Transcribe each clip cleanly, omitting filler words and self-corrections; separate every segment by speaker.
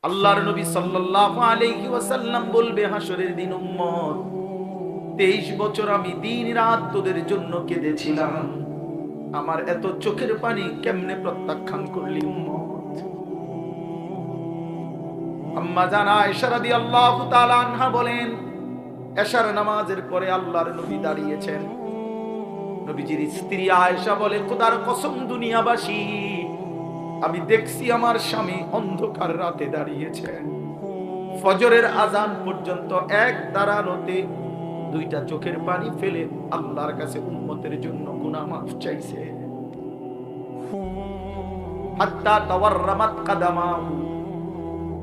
Speaker 1: আল্লাহর নবী সাল্লাল্লাহু আলাইহি ওয়াসাল্লাম বলবে হাসরের দিন, উম্মত 23 বছর আমি দিন রাত তোদের জন্য কেঁদেছিলাম, আমার এত চোখের পানি কেমনে প্রত্যাখ্যান করলি উম্মত? আম্মা জান আয়েশা রাদিয়াল্লাহু তাআলা আনহা বলেন, এশার নামাজের পরে আল্লাহর নবী দাঁড়িয়েছেন। নবীজির স্ত্রী আয়েশা বলে, খোদার কসম দুনিয়াবাসী, আমি দেখছি আমার স্বামী অন্ধকার রাতে দাঁড়িয়েছেন, ফজরের আজান পর্যন্ত এক দাঁড়ানোতে দুইটা চোখের পানি ফেলে আল্লাহর কাছে উম্মতের জন্য গুনাহ মাফ চাইছে। হাত্তা তাওয়াররামাত কাদামাহু,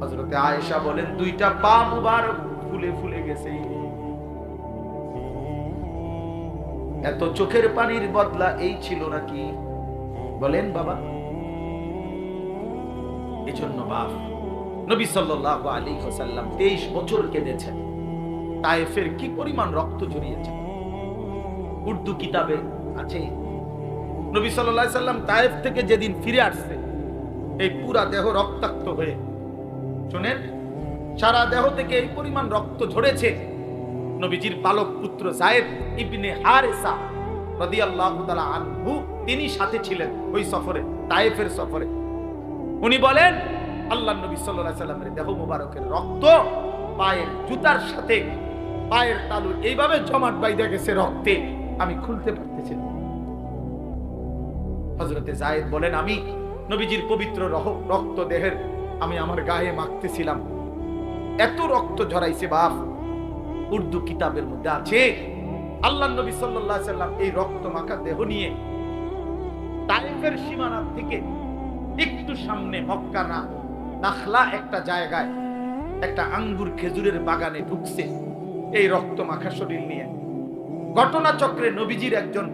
Speaker 1: হযরতে আয়েশা বলেন দুইটা পা মুবারক ফুলে ফুলে গেছে। এত চোখের পানির বদলা এই ছিল নাকি? বলেন বাবা। এজন্য বাপ নবী সাল্লাল্লাহু আলাইহি ওয়াসাল্লাম 23 বছর কেঁদেছেন। তায়েফের কি পরিমাণ রক্ত ঝরিয়েছে উর্দু কিতাবে আছে। নবী সাল্লাল্লাহু আলাইহি ওয়াসাল্লাম তায়েফ থেকে যেদিন ফিরে আসছে, এই পুরা দেহ রক্তাক্ত হয়ে, শুনেন, সারা দেহ থেকে এই পরিমাণ রক্ত ঝরেছে। নবীজির পালক পুত্র যায়েদ ইবনে হারেসা রাদিয়াল্লাহু তাআলা আনহু, তিনি সাথে ছিলেন ওই সফরে, তায়েফের সফরে। উনি বলেন, আল্লাহর নবী সাল্লাল্লাহু আলাইহি ওয়াসাল্লামের দেহ মোবারকের রক্ত পায়ের জুতার সাথে পায়ের তালু এইভাবে জমাট বাইধা গেছে রক্তে, আমি খুলতে পারতেছি না। হযরতে যায়েদ বলেন, আমি নবীজির পবিত্র রক্ত দেহের আমি আমার গায়ে মাখতেছিলাম, এত রক্ত ঝরাইছে বাপ। উর্দু কিতাবের মধ্যে আছে, আল্লাহর নবী সাল্লাল্লাহু আলাইহি ওয়াসাল্লাম এই রক্ত মাখা দেহ নিয়ে তায়েফের সীমানা থেকে একটু সামনে মক্কা না নাখলা একটা জায়গায় একটা আঙ্গুর খেজুরের বাগানে ঢুকছে এই রক্ত মাখা শরীর নিয়ে। ঘটনা চক্রে নবীজির একজন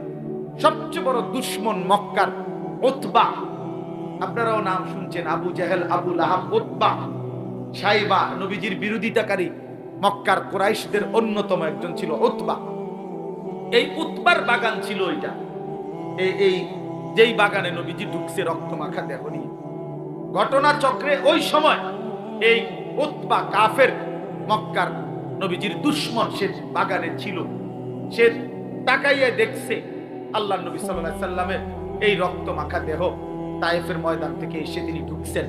Speaker 1: সবচেয়ে বড় দুশমন মক্কার উতবা, আপনারাও নাম শুনছেন, আবু জেহেল, আবু লাহাব, উতবা, সাইবা, নবীজির বিরোধিতাকারী মক্কার কুরাইশদের অন্যতম একজন ছিল উতবা। এই উতবার বাগান ছিল এটা, এই যেই বাগানে নবীজি ঢুকছে রক্ত মাখা দেহ নিয়ে। ঘটনা চক্রে ওই সময় এই উতবা কাফের মক্কার নবীজির দুশমন, সে বাগানে ছিল। সে তাকাইয়ে দেখছে আল্লাহর নবী সাল্লাল্লাহু আলাইহি সাল্লামের এই রক্ত মাখা দেহ তায়েফের ময়দান থেকে এসে তিনি ঢুকছেন।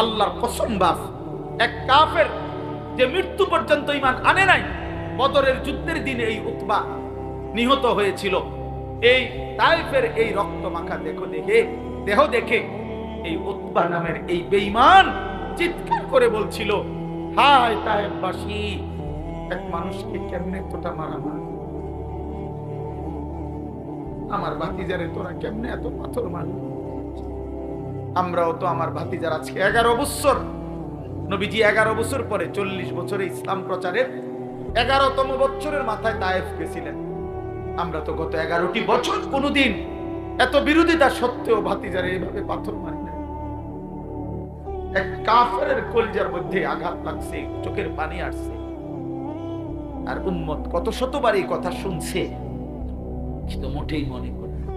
Speaker 1: আল্লাহর কসম বাপ, এক কাফের যে মৃত্যু পর্যন্ত ঈমান আনে নাই, বদরের যুদ্ধের দিনে এই উতবা নিহত হয়েছিল। এই তায়েফের এই রক্ত মাখা দেহ দেখে এই উতবা নামের এই বেঈমান চিৎকার করে বলছিল, হায় তায়েফবাসী, এক মানুষকে কেমনে তোটা মারা মার, আমার ভাতিজারে তোরা কেমনে এত পাথর মার। আমরাও তো আমার ভাতিজার আজকে 11 বছর, নবীজি 11 বছর পরে 40 বছরে ইসলাম প্রচারের 11তম বছরের মাথায় তায়েফ গেছিলেন। আমরা তো গত 11টি বছর কোনদিন এত বিরোধিতা সত্ত্বেও ভাতিজারে এইভাবে পাথর মারি না। এক কাফেরের কলিজার মধ্যে আঘাত লাগছে, চোখের পানি আসছে। আর উম্মত কত শতবার এই কথা শুনছে, কিন্তু মোটেই মনে করে না।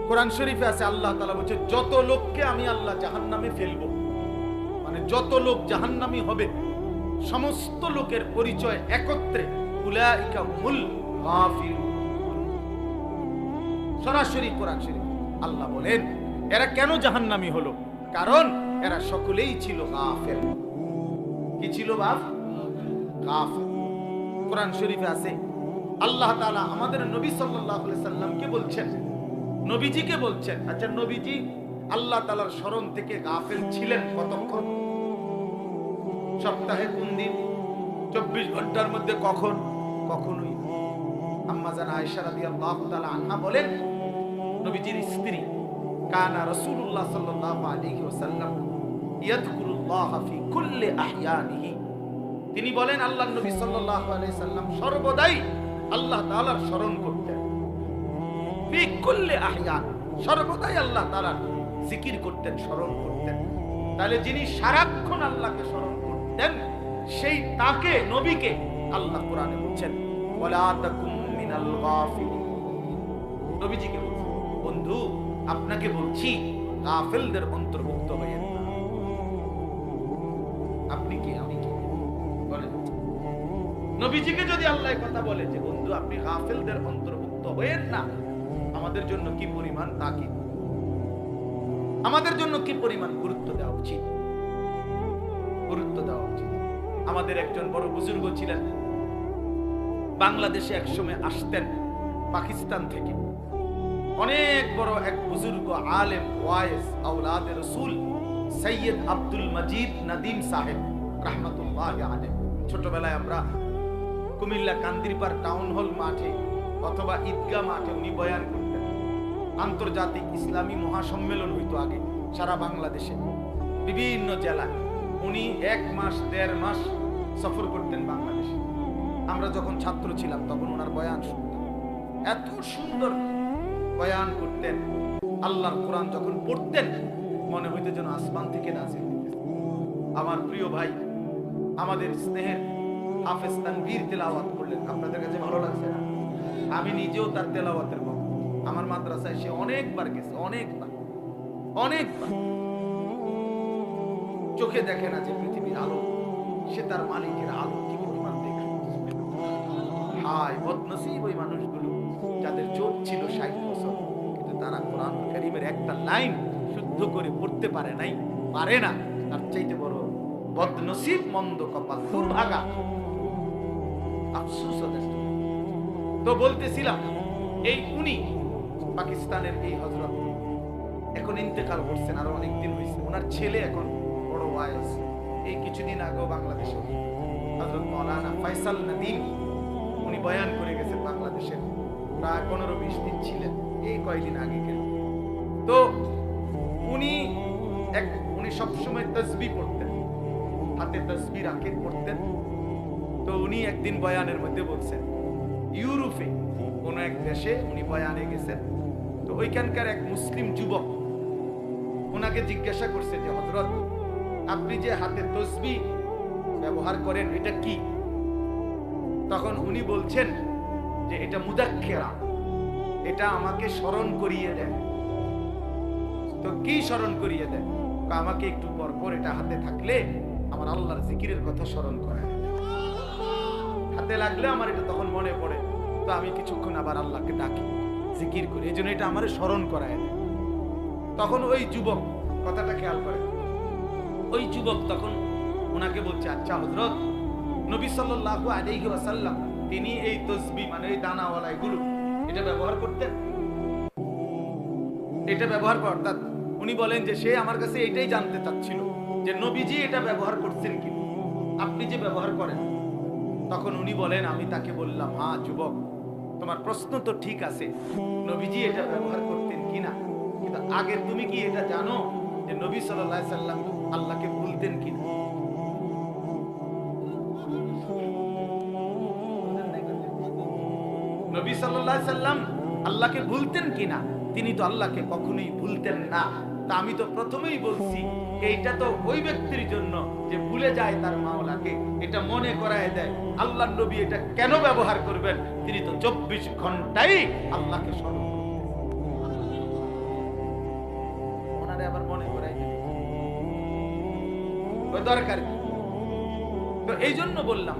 Speaker 1: কোরআন শরীফে আছে, আল্লাহ তাআলা বলছে, যত লোককে আমি আল্লাহ জাহান্নামে ফেলবো, মানে যত লোক জাহান্নামী হবে, সমস্ত লোকের পরিচয় একত্রে, উলাইকা হুল গাফিলুন। সরাসরি কোরআন শরীফ আল্লাহ বলেন, এরা কেন জাহান্নামী হলো? কারণ এরা সকলেই ছিল গাফিল। কি ছিল বাপ? গাফিল। কোরআন শরীফে আছে, আল্লাহ তাআলা আমাদের নবী সাল্লাল্লাহু আলাইহি সাল্লামকে বলছেন, নবীজিকে বলছেন, আচ্ছা নবীজি আল্লাহ তাআলার স্মরণ থেকে গাফিল ছিলেন কতক্ষণ? সপ্তাহে কোন দিন? 24 ঘন্টার মধ্যে কখন? কখনোই। আম্মা জান আয়েশা রাদিয়াল্লাহু তাআলা আনহা বলেন, নবীজির স্ত্রী কানা রাসূলুল্লাহ সাল্লাল্লাহু আলাইহি ওয়াসাল্লাম ইয়াযকুরুল্লাহ ফি কুল্লি আহইয়ানিহি, তিনি বলেন আল্লাহর নবী সাল্লাল্লাহু আলাইহি সাল্লাম সর্বদাই আল্লাহ তাআলার স্মরণ করতেন। ফি কুল্লি আহইয়ান, সর্বদাই আল্লাহ তাআলার জিকির করতেন, স্মরণ করতেন। তাহলে যিনি সারাক্ষণ আল্লাহকে স্মরণ করতেন, সেই তাকে, নবীকে আল্লাহ কোরআনে বলছেন, ওয়ালা তাকুম মিনাল গাফিলিন। নবীজিকে বলছেন, বন্ধু আপনাকে বলছি গাফিলদের অন্তর্ভুক্ত হয়েন না। নবীজিকে যদি আল্লাহ কথা বলে যে বন্ধু আপনি গাফেলদের অন্তর্ভুক্ত হয়েন না, আমাদের জন্য কি পরিমাণ তাকিদ, আমাদের জন্য কি পরিমাণ গুরুত্ব দেওয়া উচিত, গুরুত্ব দেওয়া উচিত। আমাদের একজন বড় বুজুর্গ ছিলেন, বাংলাদেশে একসময় আসতেন পাকিস্তান থেকে। অনেক বড় এক বুজুর্গ আলেম ওয়াইজ আওলাদে রাসূল সৈয়দ আব্দুল মজিদ নদীম সাহেব রাহমাতুল্লাহি আলাইহি। ছোটবেলায় আমরা কুমিল্লা কান্দিরপাড় টাউন হল মাঠে অথবা ঈদগাহ মাঠে উনি বয়ান করতেন। আন্তর্জাতিক ইসলামী মহাসম্মেলন হইতো আগে সারা বাংলাদেশে, বিভিন্ন জেলায়। উনি 1 মাস 1.5 মাস সফর করতেন বাংলাদেশে। আমরা যখন ছাত্র ছিলাম তখন ওনার বয়ান শুনতাম, এত সুন্দর বয়ান করতেন। আল্লাহর কোরআন যখন পড়তেন মনে হইতো যেন আসমান থেকে নাজিল হইতেছে। আমার প্রিয় ভাই, আমাদের স্নেহের হাফেজ তানভীর তেলাওয়াত করলেন, আপনাদের কাছে ভালো লাগছে না? আমি নিজেও তার তেলাওয়াতের ভক্ত। আমার মাদ্রাসায় সে অনেকবার গেছে, অনেকবার। চোখে দেখে না যে পৃথিবীর আলো, সে তার মালিকের আলো কি পরিমাণ দেখে। হায় বদনসিব ওই মানুষগুলো যাদের চোখ ছিল 60 বছর, কিন্তু তারা কোরআন কারীমের একটা লাইন শুদ্ধ করে পড়তে পারে নাই, পারে না। তার চাইতে বড় বদনসিব, মন্দ কপাল, দুর্ভাগা, আফসোস ওদের। তো বলতেছিলাম, এই উনি পাকিস্তানের এই হযরত এখন ইন্তেকাল করছেন, আরো অনেক দিন হয়েছে। ওনার ছেলে এখন বড় ওয়াইজ, এই কিছুদিন আগেও বাংলাদেশে হযরত মাওলানা ফয়সাল নদীম উনি বয়ান করে গেছেন বাংলাদেশে, প্রায় 15-20 দিন ছিলেন এই কয়েকদিন আগে গেল। তো উনি সবসময় তাসবিহ পড়তেন, হাতে তাসবিহ রাখে পড়তেন। তো উনি একদিন বয়ানের মধ্যে বলছেন, ইউরোপে কোন এক দেশে উনি বয়ানে গেছেন। তো ওইখানকার এক মুসলিম যুবক ওনাকে জিজ্ঞাসা করছে যে হযরত আপনি যে হাতে তাসবিহ ব্যবহার করেন এটা কি? তখন উনি বলছেন যে এটা মুদাক্কিরা, এটা আমাকে স্মরণ করিয়ে দেয়। তো কি স্মরণ করিয়ে দেয়? আমাকে একটু পর পর এটা হাতে থাকলে আমার আল্লাহর জিকিরের কথা স্মরণ করে, হাতে লাগলে আমার এটা তখন মনে পড়ে। তো আমি কিছুক্ষণ আবার আল্লাহকে ডাকি, জিকির করি, এই জন্য এটা আমার স্মরণ করায় দেয়। তখন ওই যুবক, কথাটা খেয়াল করে, ওই যুবক তখন ওনাকে বলছে, আচ্ছা হযরত, নবী সাল্লাল্লাহু আলাইহি ওয়াসাল্লাম তিনি এই তাসবিহ মানে এই দানাওয়ালা এগুলো এটা ব্যবহার করতেন, এটা ব্যবহার করতেন। উনি বলেন যে সে আমার কাছে এটাই জানতে চাচ্ছিল যে নবীজি এটা ব্যবহার করছেন কি, আপনি যে ব্যবহার করেন। তখন উনি বলেন, আমি তাকে বললাম, হ্যাঁ যুবক, তোমার প্রশ্ন তো ঠিক আছে, নবীজি এটা ব্যবহার করতেন কিনা, কিন্তু আগে তুমি কি এটা জানো যে নবী সাল্লাল্লাহু আলাইহি সাল্লাম আল্লাহকে ভুলতেন কিনা? নবী সাল্লাল্লাহু আলাইহি সাল্লাম আল্লাহকে ভুলতেন কিনা? তিনি তো আল্লাহকে কখনোই ভুলতেন না। তা আমি তো প্রথমেই বলছি এইটা তো ওই ব্যক্তির জন্য যে ভুলে যায় তার মাওলাকে, এটা মনে করায় দেয়। আল্লাহর নবী এটা কেন ব্যবহার করবেন? তিনি তো 24 ঘন্টাই আল্লাহকে স্মরণ করতেন। ওনারে আবার মনে করায় দেবে ওই দরকার কি? তো এই জন্য বললাম,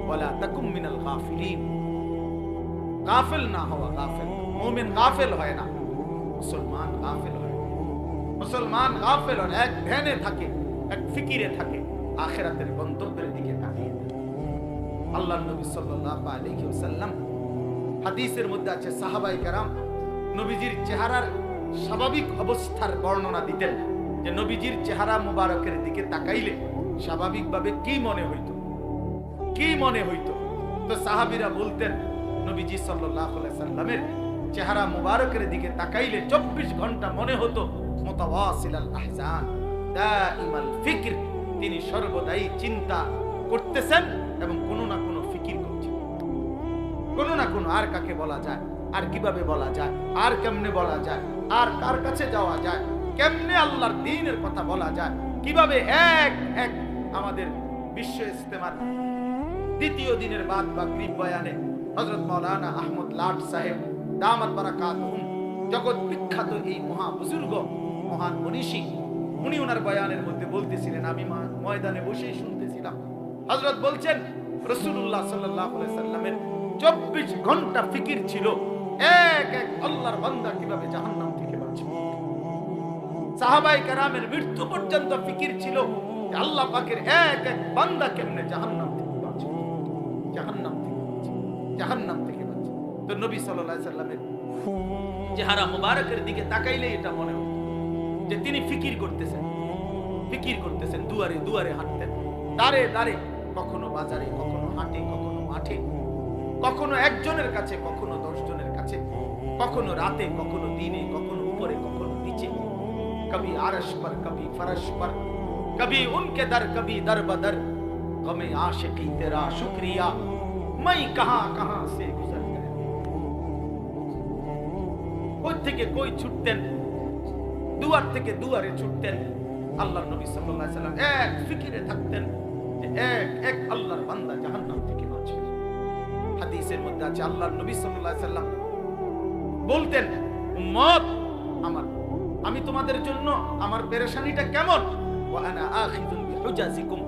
Speaker 1: ওয়ালা তাকুম মিনাল গাফিলিন, গাফেল না হওয়া। গাফেল মুমিন গাফেল হয় না, মুসলমান গাফেল হয়। মুসলমান গাফেল হয়, এক ধ্যানে থাকে, এক ফিকিরে থাকে, আখিরাতের গন্তব্যের দিকে তাকিয়ে থাকে। আল্লাহর নবী সাল্লাল্লাহু আলাইহি ওয়াসাল্লাম হাদিসের মধ্যে আছে, সাহাবায়ে কেরাম নবীজির চেহারার স্বাভাবিক অবস্থার বর্ণনা দিতেন, যে নবীজির চেহারা মুবারকের দিকে তাকাইলে স্বাভাবিকভাবে কি মনে হইতো, কি মনে হইতো। তো সাহাবীরা বলতেন, নবীজি সাল্লাল্লাহু আলাইহি সাল্লামের চেহারা মুবারকের দিকে তাকাইলে 24 ঘন্টা মনে হতো মুতাওয়াসিলাল আহজান দাইমাল ফিকর, তিনি সর্বদাই চিন্তা করতেছেন এবং কোনো না কোনো ফিকির করছেন, কোনো না কোনো, আর কাকে বলা যায়, আর কিভাবে বলা যায়, আর কেমনে বলা যায়, আর কার কাছে যাওয়া যায়, কেমনে আল্লাহর দ্বীনের কথা বলা যায়, কিভাবে এক এক আমাদের বিশ্ব ইস্তেমার দ্বিতীয় দিনের বাদ বা গ্রিব বয়ানে হযরত মাওলানা আহমদ লাট সাহেব দামাত বারাকাতুহুম, জগৎ বিখ্যাত এই মহা বুজুর্গ, মহান মনীষী, উনি ওনার বয়ানের মধ্যে বলতেছিলেন, আমি ময়দানে বসেই শুনতেছিলাম। হযরত বলছেন, রাসূলুল্লাহ সাল্লাল্লাহু আলাইহি সাল্লামের 24 ঘন্টা ফিকির ছিল এক এক আল্লাহর বান্দা কিভাবে জাহান্নাম থেকে বাঁচবে। সাহাবায়ে কেরামের মৃত্যু পর্যন্ত ফিকির ছিল যে আল্লাহ পাকের এক এক বান্দা কেমনে জাহান্নাম থেকে বাঁচবে, জাহান্নাম থেকে বাঁচবে, জাহান্নাম থেকে বাঁচবে। তো নবী সাল্লাল্লাহু আলাইহি সাল্লামের চেহারা মুবারকের দিকে তাকাইলে এটা মনে হতো যে তিনি ফিকির করতেছেন, দুয়ারে দুয়ারে হাঁটতেন, দাঁড়ে দাঁড়ে, কখনো বাজারে, কখনো হাটে, কখনো মাঠে, কখনো একজনের কাছে, কখনো 10 জনের কাছে, কখনো রাতে, কখনো দিনে, কখনো উপরে, কখনো নিচে, কবি আরশ पर कभी फरश पर, कभी उनके दर, कभी दर बदर, गमे आशिकी तेरा शुक्रिया, मैं कहां कहां से गुजर गया। কই থেকে কই ছুটতেন, দুয়ার থেকে দুয়ারে ছুটতেন। আল্লাহর নবী সাল্লাল্লাহু আলাইহি সাল্লাম এক ফিকিরে থাকতেন যে এক এক আল্লাহর বান্দা জাহান্নাম থেকে বাঁচবে। হাদিসের মধ্যে আছে আল্লাহর নবী সাল্লাল্লাহু আলাইহি সাল্লাম বলতেন, উম্মত আমার, আমি তোমাদের জন্য আমার পেরেশানিটা কেমন, ওয়া আনা আখিযুন বিহুজাজিকুম।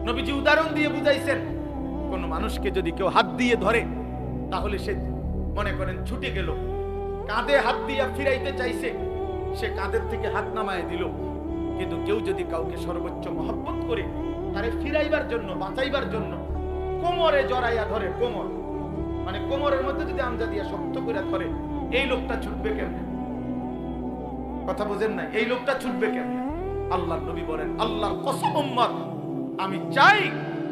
Speaker 1: নবীজি উদাহরণ দিয়ে বুঝাইছেন, কোন মানুষকে যদি কেউ হাত দিয়ে ধরে তাহলে সে মনে করেন ছুটে গেল, কাঁধে হাত দিয়ে ফিরাইতে চাইছে, সে কাঁধের থেকে হাত নামায় দিল। কিন্তু কেউ যদি কাউকে সর্বোচ্চ মহব্বত করে তারে ফিরাইবার জন্য, বাঁচাইবার জন্য কোমরে জড়াইয়া ধরে, কোমর মানে কোমরের মধ্যে যদি আমজা দিয়া শক্ত করে ধরে, এই লোকটা ছুটবে কেমনে? কথা বুঝেন না? এই লোকটা ছুটবে কেমনে? আল্লাহর নবী বলেন, আল্লাহর কসম উম্মত, আমি চাই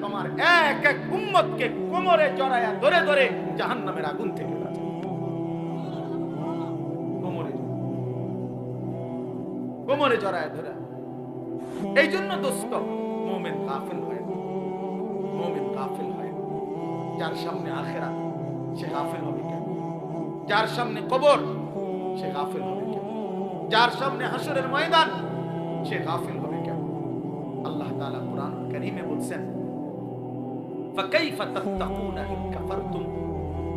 Speaker 1: তোমার এক এক উম্মতকে কোমরে জড়াইয়া ধরে ধরে জাহান্নামের আগুন থেকে বাঁচাও। কোমরে জড়ায় ধরে। এই জন্য দোস্ত, মুমিন গাফিল হয়, মুমিন গাফিল হয়। যার সামনে আখিরাত সে গাফিল হবে কেন? যার সামনে কবর সে গাফিল হবে কেন? যার সামনে হাসরের ময়দান সে গাফিল হবে কেন? আল্লাহ তাআলা কুরআন কারীমে বলছেন, ফাকাইফা তাত্তাকুনা ইন কাফারতুম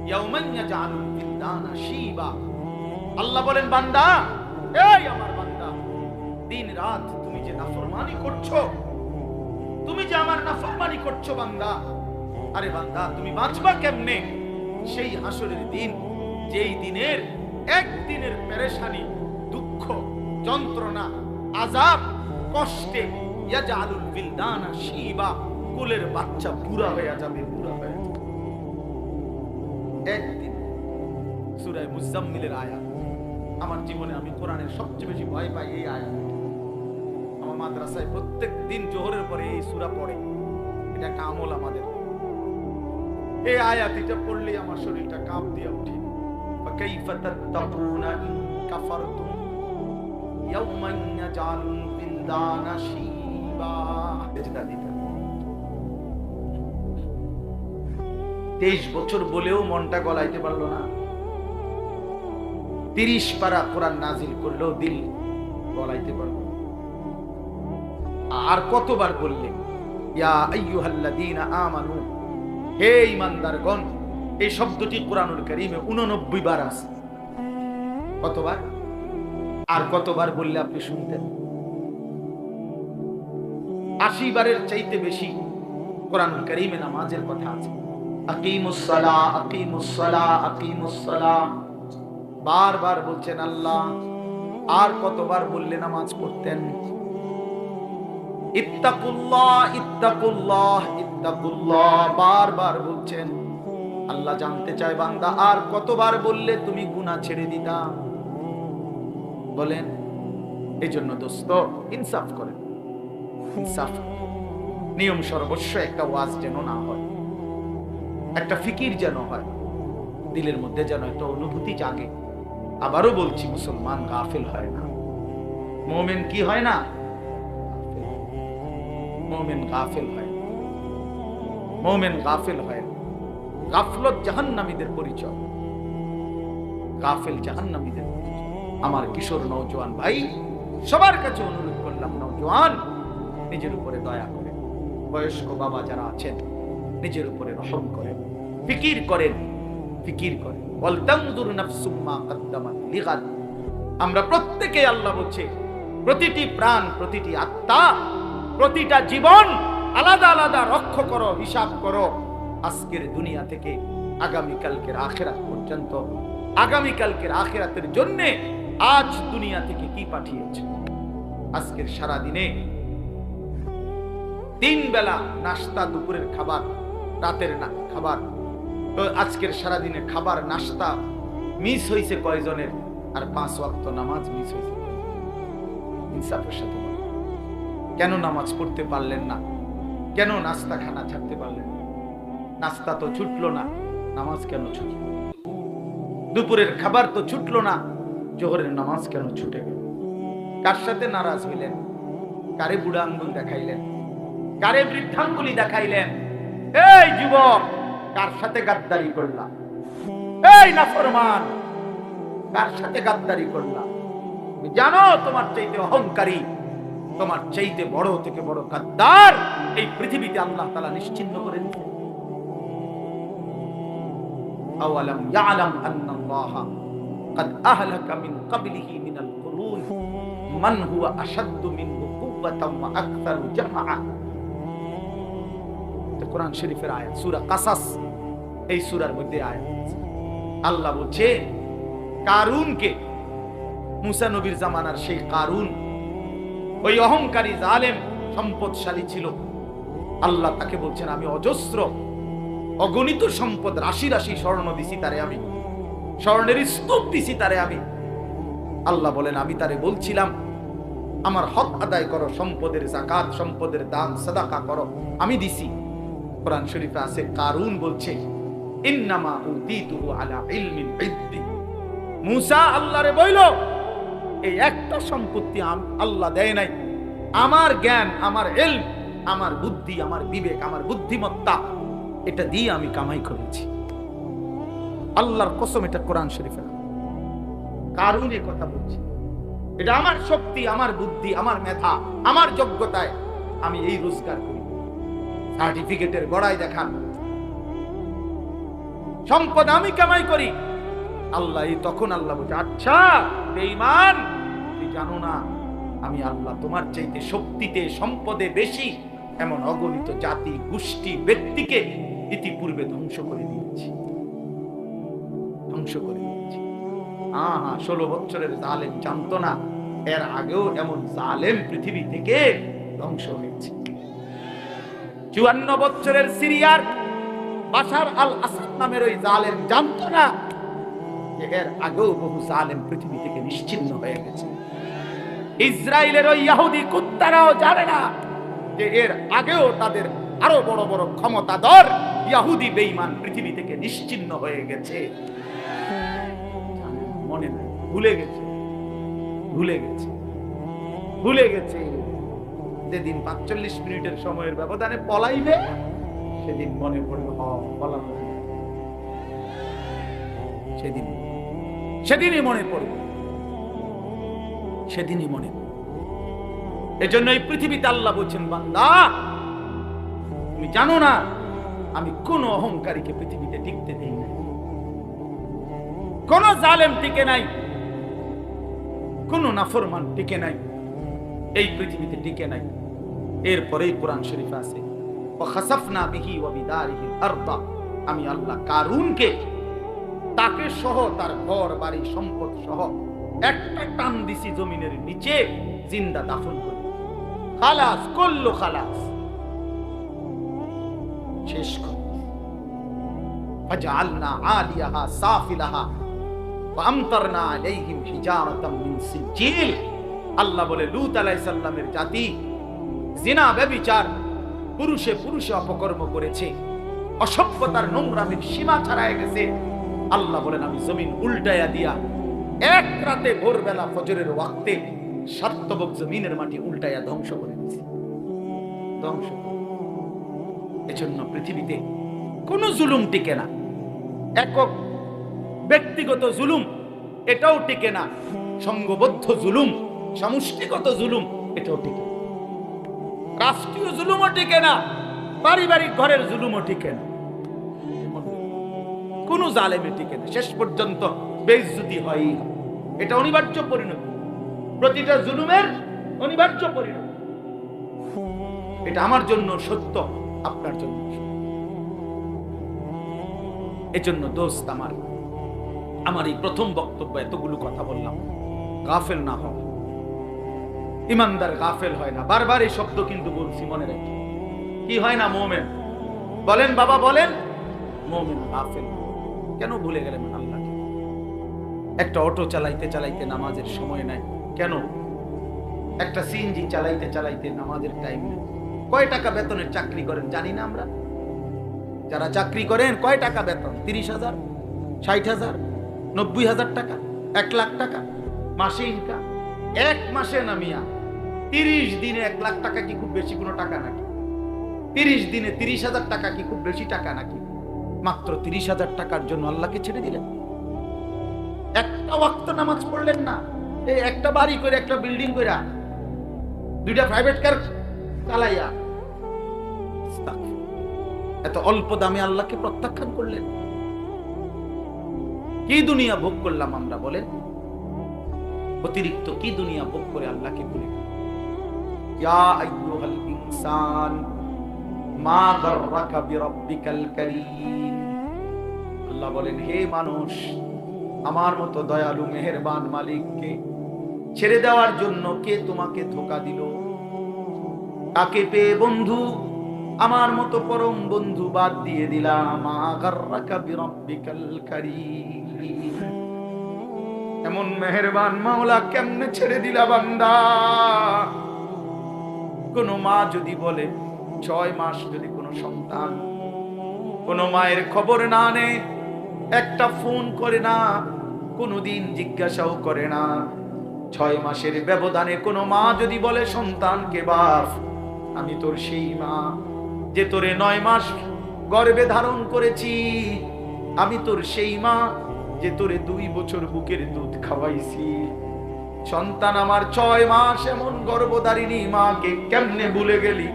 Speaker 1: ইয়াওমান ইয়াজআলুল বিলদানা শিবা। আল্লাহ বলেন, বান্দা, এই আমার বান্দা, দিন রাত তুমি যে নাফরমানি করছো, তুমি যে আমার নাফরমানি করছো বান্দা, আরে বান্দা তুমি বাঁচবা কেমনে সেই হাসরের দিন, যেই দিনের একদিনের পেরেশানি, দুঃখ, যন্ত্রণা, আযাব, কষ্টে ইয়াজআলুল বিলদানা শিবা, কোলের বাচ্চা বুড়া হয়ে যাবে, বুড়া হয়ে যাবে একদিন। সূরা মুজাম্মিলের আয়াত। আমার জীবনে আমি কোরআনের সবচেয়ে বেশি ভয় পাই এই আয়াত। আমার মাদ্রাসায় প্রত্যেক দিন জোহরের পরে এই সূরা পড়ে, এটা একটা আমল আমাদের। এই আয়াত এটা পড়লেই আমার শরীরটা কাঁপ দিয়ে ওঠে। ফাকাইফা তাত্তাকুনা ইন কাফারতুম ইয়াওমান ইয়াজআলুল বিলদানা শিবা। সেজদা দিতে 23 বছর বলেও মনটা গলাইতে পারলো না। 30 পারা কোরআন নাজিল করলেও দিল গলাইতে পারলো। আর কতবার বললে ইয়া আইয়ুহাল্লাযীনা আমানু, হে ঈমানদারগণ, এই শব্দটি কোরআনুল কারীমে 89 বার আছে। কতবার? আর কতবার বললে আপনি শুনতেন? 80 বারের চাইতে বেশি কোরআনুল কারীমে নামাজের কথা আছে। আকিমুস সালাহ, আকিমুস সালাহ, আকিমুস সালাহ বারবার বলছেন আল্লাহ। আর কতবার বললে নামাজ পড়তেন? ইত্তাকুল্লাহ, ইত্তাকুল্লাহ, ইত্তাকুল্লাহ বারবার বলছেন। আল্লাহ জানতে চায় বান্দা আর কতবার বললে তুমি গুনাহ ছেড়ে দিতা? বলেন। এই জন্য দোস্ত, ইনসাফ করেন, ইনসাফ। নিয়ম সর্বস্ব একটা ওয়াজ যেন না হয়, একটা ফিকির যেন হয়, দিলের মধ্যে যেন একটা অনুভূতি জাগে। আবারও বলছি, মুসলমান গাফিল হয় না, মুমিন কি হয় না? মুমিন গাফিল হয়, মুমিন গাফিল হয়। গাফলত জাহান্নামীদের পরিচয়, গাফিল জাহান্নামীদের পরিচয়। আমার কিশোর নওজোয়ান ভাই, সবার কাছে অনুরোধ করলাম, নওজোয়ান নিজের উপরে দয়া করে, বয়স্ক বাবা যারা আছেন নিজের উপরে রহম করেন, ফিকির করেন, ফিকির করেন। ওয়ালতানজুর নাফসুম মা কদ্দামাত লিগাদ। আমরা প্রত্যেকই, আল্লাহ বলছে, প্রতিটি প্রাণ, প্রতিটি আত্মা, প্রতিটা জীবন আলাদা আলাদা রক্ষ করো, হিসাব করো। আজকের দুনিয়া থেকে আগামীকালকের আখিরাত পর্যন্ত, আগামীকালকের আখিরাতের জন্য আজ দুনিয়া থেকে কি পাঠিয়েছে। আজকের সারা দিনে 3 বেলা নাস্তা, দুপুরের খাবার, রাতের খাবার, তো আজকের সারা দিনে খাবার নাস্তা মিস হয়েছে কয়জনের, আর 5 ওয়াক্ত নামাজ মিস হয়েছে। ইনসাফের সাথে কেন নামাজ পড়তে পারলেন না? কেন নাস্তা খানা ছাড়তে পারলেন? নাস্তা তো ছুটলো না, নামাজ কেন ছুটল? দুপুরের খাবার তো ছুটলো না, জোহরের নামাজ কেন ছুটে গেল? কার সাথে নারাজ হইলেন? কারে বুড়া আঙ্গুল দেখাইলেন? কারে বৃদ্ধাঙ্গুলি দেখাইলেন? এই যুবক, কার সাথে গাদ্দারি করলাম? এই নাফরমান, কার সাথে গাদ্দারি করলাম? জানো তোমার চাইতে অহংকারী, তোমার চাইতে বড় থেকে বড় গাদ্দার এই পৃথিবীতে আল্লাহ তাআলা নিশ্চিহ্ন করে দিয়েছেন। আওয়ালাম ইয়ালাম আন্নাল্লাহা قد أهلك من قبله من القرون من هو أشد منه قوة وأكثر جمعا। কোরআন শরীফের আয়াত, সূরা কাসাস, এই সূরার মধ্যে আয়াত আল্লাহ বলছে কারুনকে, মুসা নবীর জামানার সেই কারুন, ওই অহংকারী জালেম সম্পদশালী ছিল। আল্লাহ তাকে বলছেন আমি অজস্র অগণিত সম্পদ, রাশি রাশি স্বর্ণ দিছি তারে, আমি স্বর্ণের স্তূপ দিছি তারে আমি। আল্লাহ বলেন আমি তারে বলছিলাম আমার হক আদায় করো, সম্পদের যাকাত, সম্পদের দান সাদাকা করো, আমি দিছি। কোরআন শরীফে আছে কারুন বলছে ইন্নামা উতিতুহু আলা ইলমিন ইদ্দি। মুসা আল্লাহরে বইল এই একটা সম্পত্তি আল্লাহ দেয় নাই, আমার জ্ঞান, আমার ইলম, আমার বুদ্ধি, আমার বিবেক, আমার বুদ্ধিমত্তা, এটা দিয়ে আমি কামাই করেছি। আল্লাহর কসম, এটা কোরআন শরীফে কারুন এ কথা বলছি। এটা আমার শক্তি, আমার বুদ্ধি, আমার মেধা, আমার যোগ্যতায় আমি এই রোজগার করি। সার্টিফিকেটের গড়াই দেখান, সম্পদ আমি কামাই করি। আল্লাহ তখন আল্লাহ বলছে আচ্ছা বেঈমান, তুই জানো না আমি আল্লাহ তোমার চাইতে শক্তিতে, সম্পদে বেশি এমন অগণিত জাতি, গোষ্ঠী, ব্যক্তিকে ইতিপূর্বে ধ্বংস করে দিয়েছি, ধ্বংস করে দিয়েছি। 16 বছরের জালেম জানতো না এর আগেও এমন জালেম পৃথিবী থেকে ধ্বংস হয়েছে। 54 বছরের সিরিয়ার বাশার আল আসাদ নামের ওই জালেম জানতো না এর আগেও বহু জালেম পৃথিবী থেকে নিশ্চিহ্ন হয়ে গেছে। ইসরায়েলের ওই ইহুদি কুত্তারাও জানে না যে এর আগেও তাদের আরো বড় বড় ক্ষমতাধর ইহুদি বেঈমান পৃথিবী থেকে নিশ্চিহ্ন হয়ে গেছে। মনে নাই, ভুলে গেছে, ভুলে গেছে, ভুলে গেছে। যেদিন 45 মিনিটের সময়ের ব্যবধানে পলাইবে সেদিন মনে পড়বে পলানো, সেদিনই মনে পড়বে, সেদিনই মনে পড়বে। এজন্য এই পৃথিবীতে আল্লাহ বলছেন বান্দা তুমি জানো না আমি কোন অহংকারীকে পৃথিবীতে টিকতে দেই না, কোন জালেম টিকে নাই, কোন নাফরমান টিকে নাই, এই পৃথিবীতে টিকে নাই। এরপরেই কোরআন শরীফে আছে ওয়াখাসাফনা বিহি ওয়া বিদারিহিল আরদা, আমি আল্লাহ কারুনকে, তাকে সহ, তার ঘর বাড়ি সম্পদ সহ একটা টান দিছি জমিনের নিচে, জিন্দা দাফন করে খালাস, কল্লো খালাস, শেষ করে। ফাজআলনা আলিয়াহা সাফিলাহা ওয়া আমতারনা আলাইহিম হিজারাতাম মিন সিজিল। আল্লাহ বলে লূত আলাইহিস সালামের জাতি জিনা, ব্যভিচার, পুরুষে পুরুষে অপকর্ম করেছে, অসভ্যতার নোংরামির সীমা ছাড়ায় গেছে। আল্লাহ বলেন আমি জমিন উল্টায়া দিয়া এক রাতে ভোরবেলা ফজরের ওয়াক্তে সাতবক জমিনের মাটি উল্টায়া ধ্বংস করে দিয়েছি, ধ্বংস। এজন্য পৃথিবীতে কোন জুলুম টিকে না, একক ব্যক্তিগত জুলুম এটাও টিকে না, সংঘবদ্ধ জুলুম, সমষ্টিগত জুলুম এটাও টিকে না, রাষ্ট্রীয় জুলুমও টিকে না, পারিবারিক ঘরের জুলুমও টিকে না, কোন জালেমে টিকে না। শেষ পর্যন্ত বেইজ্জতি হয়, এটা অনিবার্য পরিণতি, প্রতিটা জুলুমের অনিবার্য পরিণতি। এটা আমার জন্য সত্য, আপনার জন্য। এজন্য দোস্ত আমার এই প্রথম বক্তব্য এতগুলো কথা বললাম, গাফেল না হও। ইমানদার গাফেল হয় না। বারবার এই শব্দ কিন্তু বলছি, মনে রাখি। কি হয় না মুমিন? বলেন বাবা, বলেন। মুমিন গাফেল কেন? ভুলে গেলেন আল্লাহকে। একটা অটো চালাইতে চালাইতে নামাজের সময় নাই কেন? একটা সিএনজি চালাইতে চালাইতে নামাজের টাইম নেই। কয় টাকা বেতনের চাকরি করেন জানি না আমরা? যারা চাকরি করেন কয় টাকা বেতন? 30,000, 60,000, 90,000 টাকা, 1 লাখ টাকা মাসে ইনকাম। এক মাসে না মিয়া, 30 দিনে 1 লাখ টাকা কি খুব বেশি কোনো টাকা নাকি? 30 দিনে 30,000 টাকা কি খুব বেশি টাকা নাকি? মাত্র 30,000 টাকার জন্য আল্লাহকে ছেড়ে দিলেন। একটা ওয়াক্ত নামাজ পড়লেন না। এই একটা বাড়ি করে, একটা বিল্ডিং করে, 2টা প্রাইভেট কার চালাইয়া এত অল্প দামে আল্লাহকে প্রত্যাখ্যান করলেন। কি দুনিয়া ভোগ করলাম আমরা বলেন? অতিরিক্ত কি দুনিয়া ভোগ করে আল্লাহকে ভুলে গেলাম। ইয়া আইয়ুহাল ইনসান মা গাররাকা বিরাব্বিকাল কারীম। আল্লাহ বলেন, হে মানুষ, আমার মতো দয়ালু মেহেরবান মালিককে ছেড়ে দেওয়ার জন্য কে তোমাকে ধোঁকা দিল? কাকে পেয়ে বন্ধু আমার মতো পরম বন্ধু বাদ দিয়ে দিলাম? আগাররাকা বিরাব্বিকাল কারীম। এমন মেহেরবান মাওলা কেমনে ছেড়ে দিলা বান্দা? কোন মা যদি বলে 6 মাস যদি কোনো সন্তান কোন মায়ের খবর না নেয়, একটা ফোন করে না, কোনদিন জিজ্ঞাসাও করে না, 6 মাসের ব্যবধানে কোনো মা যদি বলে সন্তানকে, বাপ আমি তোর সেই মা যে তোরে 9 মাস গর্ভে ধারণ করেছি, আমি তোর সেই মা যে তোরে 2 বছর বুকের দুধ খাওয়াইছি। সন্তান আমার 6 মাস এমন গর্ভধারিণী মাকে কেমনে ভুলে গেলি?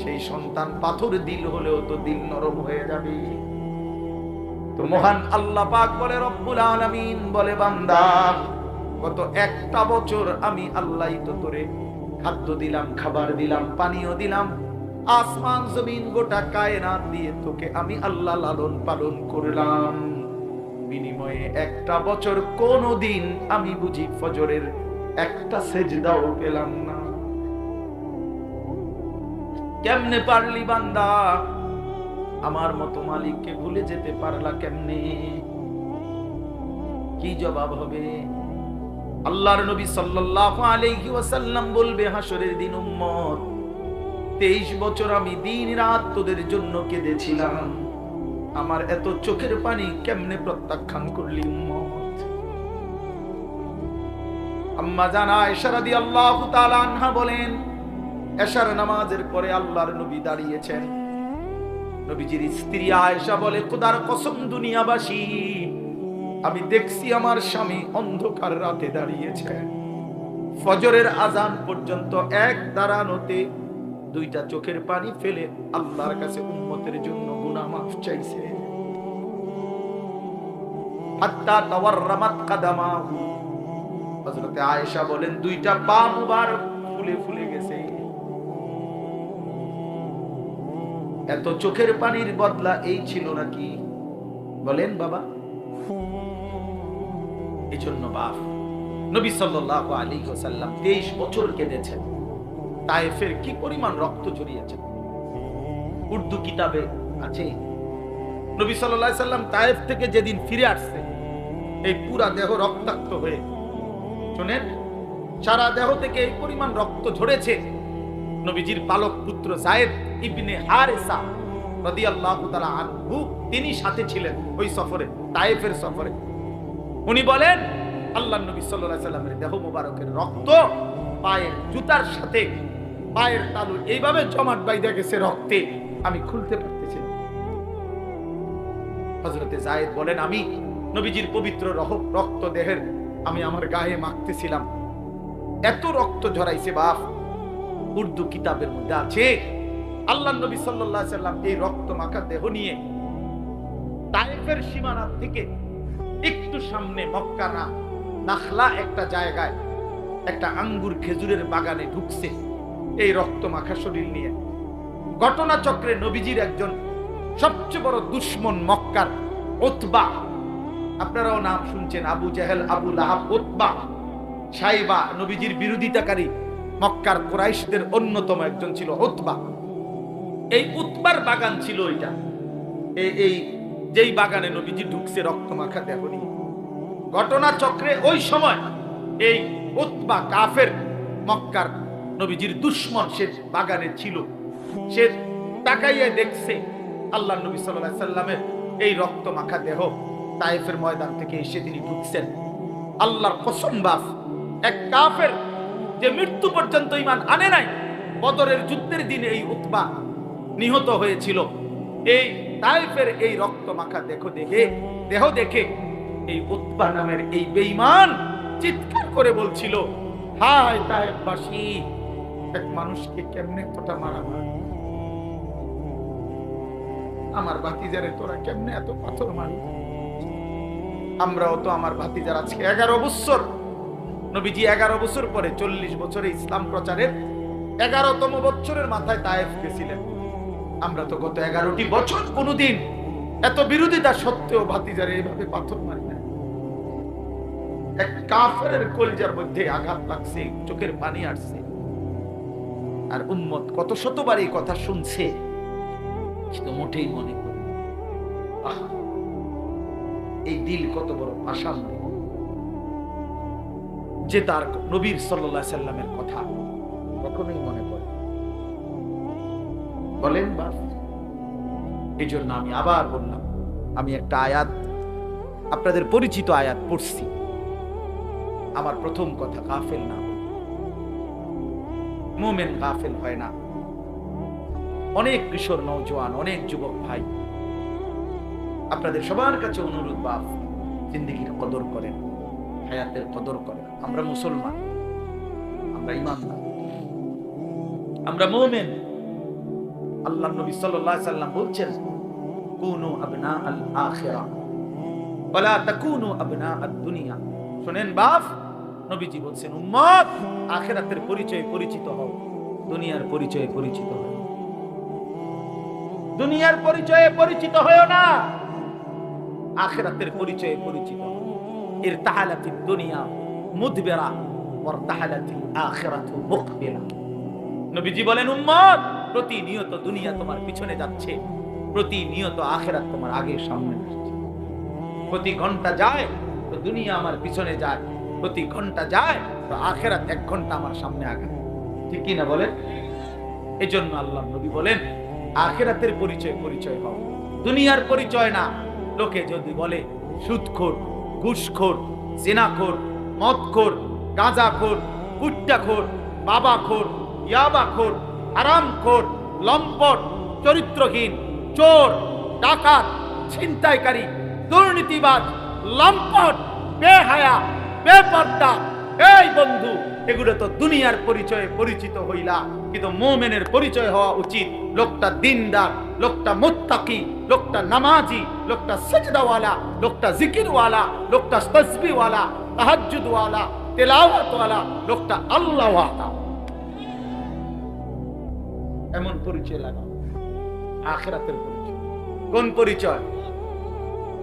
Speaker 1: সেই সন্তান পাথর দিল হলেও তো দিল নরম হয়ে যাবে। তো মহান আল্লাহ পাক বলে, রব্বুল আলামিন বলে, বান্দা গত 1টা বছর আমি আল্লাহই তো তোরে খাদ্য দিলাম, খাবার দিলাম, পানীয় দিলাম, আসমান জমিন গোটা কায়নাত দিয়ে তোকে আমি আল্লাহ লালন পালন করলাম। বিনিময়ে 1টা বছর কোনদিন আমি বুঝি ফজরের একটা সেজদাও পেলাম না। কেমনে পারলি বান্দা? আমার মতো মালিককে ভুলে যেতে পারলা কেমনে? কি জবাব হবে? আল্লাহর নবী সাল্লাল্লাহু আলাইহি ওয়াসাল্লাম বলবে হাসরের দিন, উম্মত 23 বছর আমি দিন রাত তোদের জন্য কেঁদেছিলাম, আমার এত চোখের পানি কেমনে প্রত্যাখ্যান করলি উম্মত? আম্মা জান আয়েশা রাদিয়াল্লাহু তাআলা আনহা বলেন, এশার নামাজের পরে আল্লাহর নবী দাঁড়িয়েছেন। নবীজির স্ত্রী আয়েশা বলে, খোদার কসম দুনিয়াবাসী, আমি দেখছি আমার স্বামী অন্ধকার রাতে দাঁড়িয়েছে, ফজরের আজান পর্যন্ত এক দাঁড়ানোতে 2টা চোখের পানি ফেলে আল্লাহর কাছে উম্মতের জন্য গুনাহ মাফ চাইছে। হাত্তা তাওয়াররামাত কাদামাহু, হযরতে আয়েশা বলেন 2টা পা মুবারক ফুলে ফুলে গেছে। এত চোখের পানির বদলা এই ছিল নাকি? বলেন বাবা। এই জন্য বাপ নবী সাল্লাল্লাহু আলাইহি ওয়াসাল্লাম 23 বছর কেঁদেছেন। তায়েফের কি পরিমাণ রক্ত ঝরিয়েছে উর্দু কিতাবে আছে। নবী সাল্লাল্লাহু আলাইহি ওয়াসাল্লাম তায়েফ থেকে যেদিন ফিরে আসছে, এই পুরা দেহ রক্তাক্ত হয়ে, শুনেন, সারা দেহ থেকে এই পরিমাণ রক্ত ঝরেছে। নবীজির পালক পুত্র যায়েদ ইবনে হারেসা রাদিয়াল্লাহু তাআলা আনহু, তিনি সাথে ছিলেন ওই সফরে, তায়েফের সফরে। উনি বলেন, আল্লাহর নবী সাল্লাল্লাহু আলাইহি ওয়াসাল্লামের দেহ মোবারকের রক্ত পায়ের জুতার সাথে পায়ের তালু এইভাবে জমাট বাইধা গেছে রক্তে, আমি খুলতে পারতেছি না। হযরতে যায়েদ বলেন, আমি নবীজির পবিত্র রক্ত দেহের আমি আমার গায়ে মাখতেছিলাম, এত রক্ত ঝরাইছে বাপ। উর্দু কিতাবের মধ্যে আছে, আল্লাহর নবী সাল্লাল্লাহু আলাইহি ওয়াসাল্লাম এই রক্ত মাখা দেহ নিয়ে তায়েফের সীমানা থেকে একটু সামনে মক্কা নাখলা একটা জায়গায় একটা আঙ্গুর খেজুরের বাগানে ঢুকছে। এই রক্ত মাখা শরীর নিয়ে। ঘটনাচক্রে নবীজির একজন সবচেয়ে বড় দুশমন মক্কার উতবা, আপনারাও নাম শুনছেন, আবু জেহেল, আবু লাহাব, উতবা, সাইবা, নবীজির বিরোধিতাকারী মক্কার কুরাইশদের অন্যতম একজন ছিল উতবা। এই উতবার বাগান ছিল এটা, এই যেই বাগানে নবীজি ঢুকছে রক্ত মাখা দেহ নিয়ে। ঘটনাচক্রে ওই সময় এই উতবা কাফের মক্কার নবীজির দুশমন, সে বাগানে ছিল। সে তাকাইয়ে দেখছে আল্লাহ নবী সাল্লাল্লাহু আলাইহি সাল্লামের এই রক্ত মাখা দেহ তায়েফের ময়দান থেকে এসে তিনি ঢুকছেন। আল্লাহর কসম বাস, এক কাফের যে মৃত্যু পর্যন্ত ঈমান আনে নাই, বদরের যুদ্ধের দিনে এই উতবা নিহত হয়েছিল। এই তায়েফের এই রক্ত মাখা দেহ দেখে এই উতবা নামের এই বেঈমান চিৎকার করে বলছিল, হায় তায়েফবাসী, এক মানুষকে কেমনে এতটা মারামারি, আমার ভাতিজারে তোরা কেমনে এত পাথর মারি। আমরাও তো আমার ভাতিজার আজকে 11 বছর, নবীজি 11 বছর পরে 40 বছরে ইসলাম প্রচারের 11তম বছরের মাথায় তায়েফ গেছিলেন। আমরা তো গত 11টি বছর কোনদিন এত বিরোধিতা সত্ত্বেও ভাতিজারে এইভাবে পাথর মারি না। এক কাফেরের কলিজার মধ্যে আঘাত লাগছে, চোখের পানি আসছে, আর উম্মত কত শতবার এই কথা শুনছে, কিন্তু মোটেই মনে করে। এই দিল কত বড় পাষাণ, যে তার নবীর সাল্লাল্লাহু আলাইহি সাল্লামের কথা কখনোই মনে করে বলেন বা। এই জন্য আমি আবার বললাম, আমি একটা আয়াত, আপনাদের পরিচিত আয়াত পড়ছি। আমার প্রথম কথা, গাফেল না, মুমিন গাফেল হয় না। অনেক কিশোর নওজোয়ান, অনেক যুবক ভাই, আপনাদের সবার কাছে অনুরোধ, বাপ, জিন্দেগির কদর করেন, হায়াতের কদর করেন। আমরা মুসলমান, আমরা ঈমানদার, আমরা মুমিন। আল্লাহ নবী সাল্লাল্লাহু আলাইহি সাল্লাম বলছেন, কুনু আবনা আল আখিরাহ ওয়ালা তাকুনু আবনা আদ দুনিয়া। শুনেন বাপ, নবীজি বলছেন, উম্মত, আখিরাতের পরিচয়ে পরিচিত হও, দুনিয়ার পরিচয়ে পরিচিত হও। দুনিয়ার পরিচয়ে পরিচিত হও না, আখিরাতের পরিচয়ে পরিচিত হও। ইরতাহালাতিদ দুনিয়া মুদবিরা ওয়ারতাহালাতিল আখিরাতু মুকবিলা। নবীজি বলেন, উম্মত, প্রতিনিয়ত দুনিয়া তোমার পিছনে যাচ্ছে, প্রতিনিয়ত আখিরাত তোমার আগে সামনে আসছে। প্রতি ঘন্টা যায় তো দুনিয়া আমার পিছনে যায়, প্রতি ঘন্টা যায় তো আখিরাত 1 ঘন্টা আমার সামনে আগে। ঠিক কি না বলেন? এজন্য আল্লাহ নবী বলেন, আখিরাতের পরিচয় হও, দুনিয়ার পরিচয় না। লোকে যদি বলে সুদখোর, ঘুষখোর, জিনাখোর, মদখোর, গাঁজাখোর, গুট্টাখোর, বাবাখোর, ইয়াবাখোর, হারামখোর, লম্পট, চরিত্রহীন, চোর, ডাকাত, ছিনতাইকারী, দুর্নীতিবাজ, লম্পট, বেহায়া, বেপর্দা, এই বন্ধু, এগুলো তো দুনিয়ার পরিচয়ে পরিচিত হইলা। কিন্তু মুমিনের পরিচয় হওয়া উচিত, লোকটা দিনদার, লোকটা মুত্তাকি, লোকটা নামাজি, লোকটা সিজদাওয়ালা, লোকটা জিকিরওয়ালা, লোকটা তাসবিহওয়ালা, তাহাজ্জুদওয়ালা, তেলাওয়াতওয়ালা, লোকটা আল্লাহওয়ালা। এমন পরিচয় লাগাও। আখিরাতের পরিচয়। কোন পরিচয়?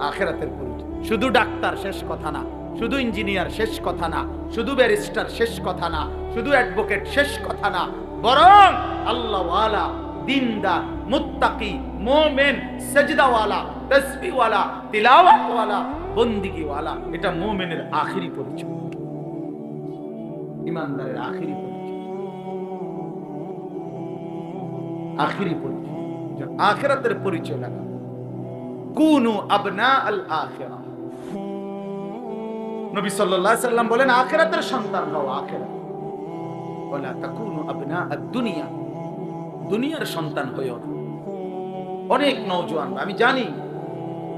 Speaker 1: আখিরাতের পরিচয়। শুধু ডাক্তার শেষ কথা না, শুধু ইঞ্জিনিয়ার শেষ কথা না, শুধু ব্যারিস্টার শেষ কথা না, শুধু অ্যাডভোকেট শেষ কথা না, বরং আল্লাহওয়ালা, দিনদার, মুত্তাকি, মুমিন, সিজদাওয়ালা, তাসবিহওয়ালা, তিলাওয়াতওয়ালা, বন্দেগীওয়ালা, এটা মুমিনের আখেরি পরিচয়, ঈমানদারের আখেরি পরিচয়, আখেরি পরিচয়। আখিরাতের পরিচয় লাগা। কুনু আবনা আল আখিরাহ। নবী সাল্লাল্লাহু আলাইহি সাল্লাম বলেন, আখিরাতের সন্তান হও, আখিরাত। ওয়ালা তাকুনু আবনা আদ দুনিয়া, দুনিয়ার সন্তান হইও না। অনেক নওজোয়ান, আমি জানি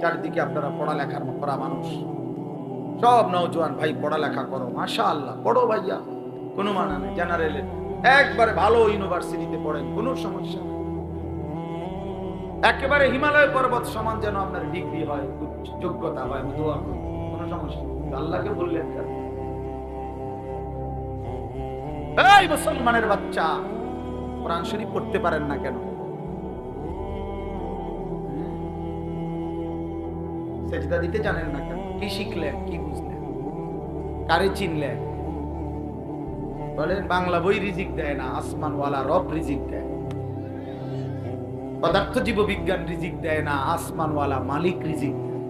Speaker 1: চারদিকে আপনারা পড়ালেখার করা মানুষ, সব নওজোয়ান ভাই পড়ালেখা করো, মাশাআল্লাহ, পড়ো ভাইয়া, কোনো মানা নেই। জেনারেলে একবারে ভালো ইউনিভার্সিটিতে পড়েন, কোনো সমস্যা নেই। একেবারে হিমালয় পর্বত সমান যেন আপনার ডিগ্রি হয়, যোগ্যতা হয়, দোয়া করি, কোনো সমস্যা নেই। আল্লাহকে বললেন, এই মুসলমানের বাচ্চা, কোরআন শরীফ পড়তে পারেন না কেন? সেজদা দিতে জানেন না কেন? কি শিখলেন, কি বুঝলেন, কারে চিনলেন? বলেন বাংলা বই রিজিক দেয় না, আসমানওয়ালা রব রিজিক দেয়। পদার্থ জীব বিজ্ঞান রিজিক দেয় না, আসমানওয়ালা মালিক রিজিক দেয়।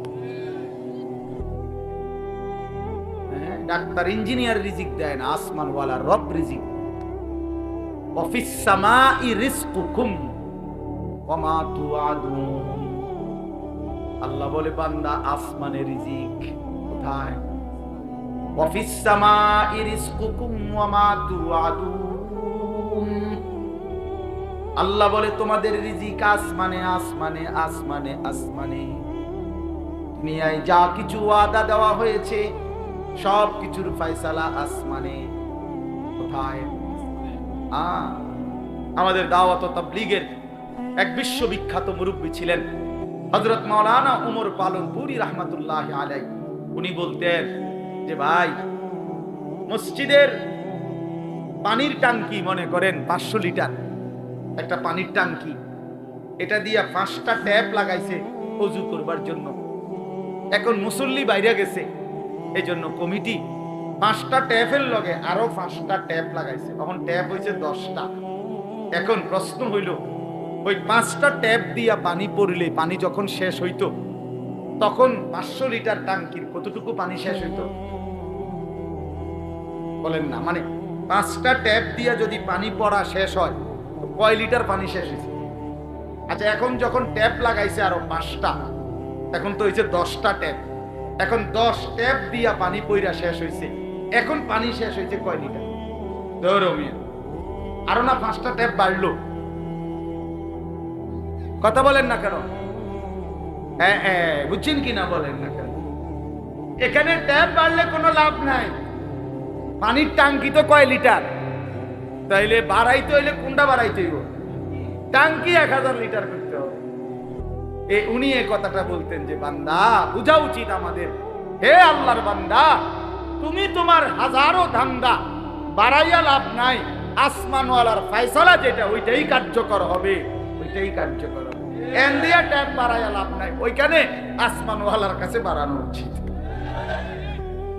Speaker 1: ডাক্তার ইঞ্জিনিয়ার রিজিক দেয় না, আসমানওয়ালা রব রিজিক দেয়। ওয়াফিস সামাই রিজকুকুম ওয়া মা তুআদুন। আল্লাহ বলে বান্দা আসমানে রিজিক কোথায়? ওয়াফিস সামাই রিজকুকুম ওয়া মা তুআদুন। আল্লাহ বলে তোমাদের রিজিক আসমানে, আসমানে, আসমানে, আসমানে। দুনিয়ায় যা কিছু ওয়াদা দেওয়া হয়েছে সব কিছুর ফয়সালা আসমানে। কোথায়? আমাদের দাওয়াত ও তাবলীগের এক বিশ্ববিখ্যাত মুরব্বী ছিলেন হযরত মাওলানা উমর পালনপুরি রাহমাতুল্লাহি আলাইহি। উনি বলতেন যে ভাই, মসজিদের পানির ট্যাঙ্কি মনে করেন 500 লিটার একটা পানির ট্যাঙ্কি, এটা দিয়া 5টা ট্যাপ লাগাইছে ওযু করবার জন্য। এখন মুসল্লি বাইরে গেছে, এই জন্য কমিটি 5টা ট্যাপের লগে আরো 5টা ট্যাপ লাগাইছে, তখন ট্যাপ হয়েছে 10টা। এখন প্রশ্ন হইল, ওই 5টা ট্যাপ দিয়া পানি পড়লে পানি যখন শেষ হইতো তখন 500 লিটার ট্যাঙ্কির কতটুকু পানি শেষ হইতো? বলেন না, মানে 5টা ট্যাপ দিয়া যদি পানি পড়া শেষ হয় তো কয় লিটার পানি শেষ হয়েছে? আচ্ছা, এখন যখন ট্যাপ লাগাইছে আরো 5টা, এখন তো হয়েছে 10টা ট্যাপ। এখন 10 ট্যাপ দিয়া পানি পইরা শেষ হয়েছে, এখন পানি শেষ হয়েছে কয় লিটার? ধরো মিয়া, আরো না 5টা ট্যাপ বাড়লো। কথা বলেন না কেন? হ্যাঁ হ্যাঁ, বুঝছেন কি না বলেন না কেন? এখানে ট্যাপ বাড়লে কোনো লাভ নাই, পানির ট্যাঙ্কি তো কয় লিটার, তাইলে বাড়াইতে হইলে কোনটা বাড়াইতে হইব? ট্যাঙ্কি 1000 লিটার করতে হবে। উনি এই কথাটা বলতেন যে বান্দা বুঝা উচিত আমাদের, হে আল্লাহর বান্দা, তুমি তোমার হাজারো ধান্দা বাড়াইয়া লাভ নাই, আসমানওয়ালার ফয়সালা যেটা ওইটাই কার্যকর হবে, ওইটাই কার্যকর হবে। এন্ডিয়া ট্যাপ বাড়াইয়া লাভ নাই, ওইখানে আসমানওয়ালার কাছে বাড়ানো উচিত।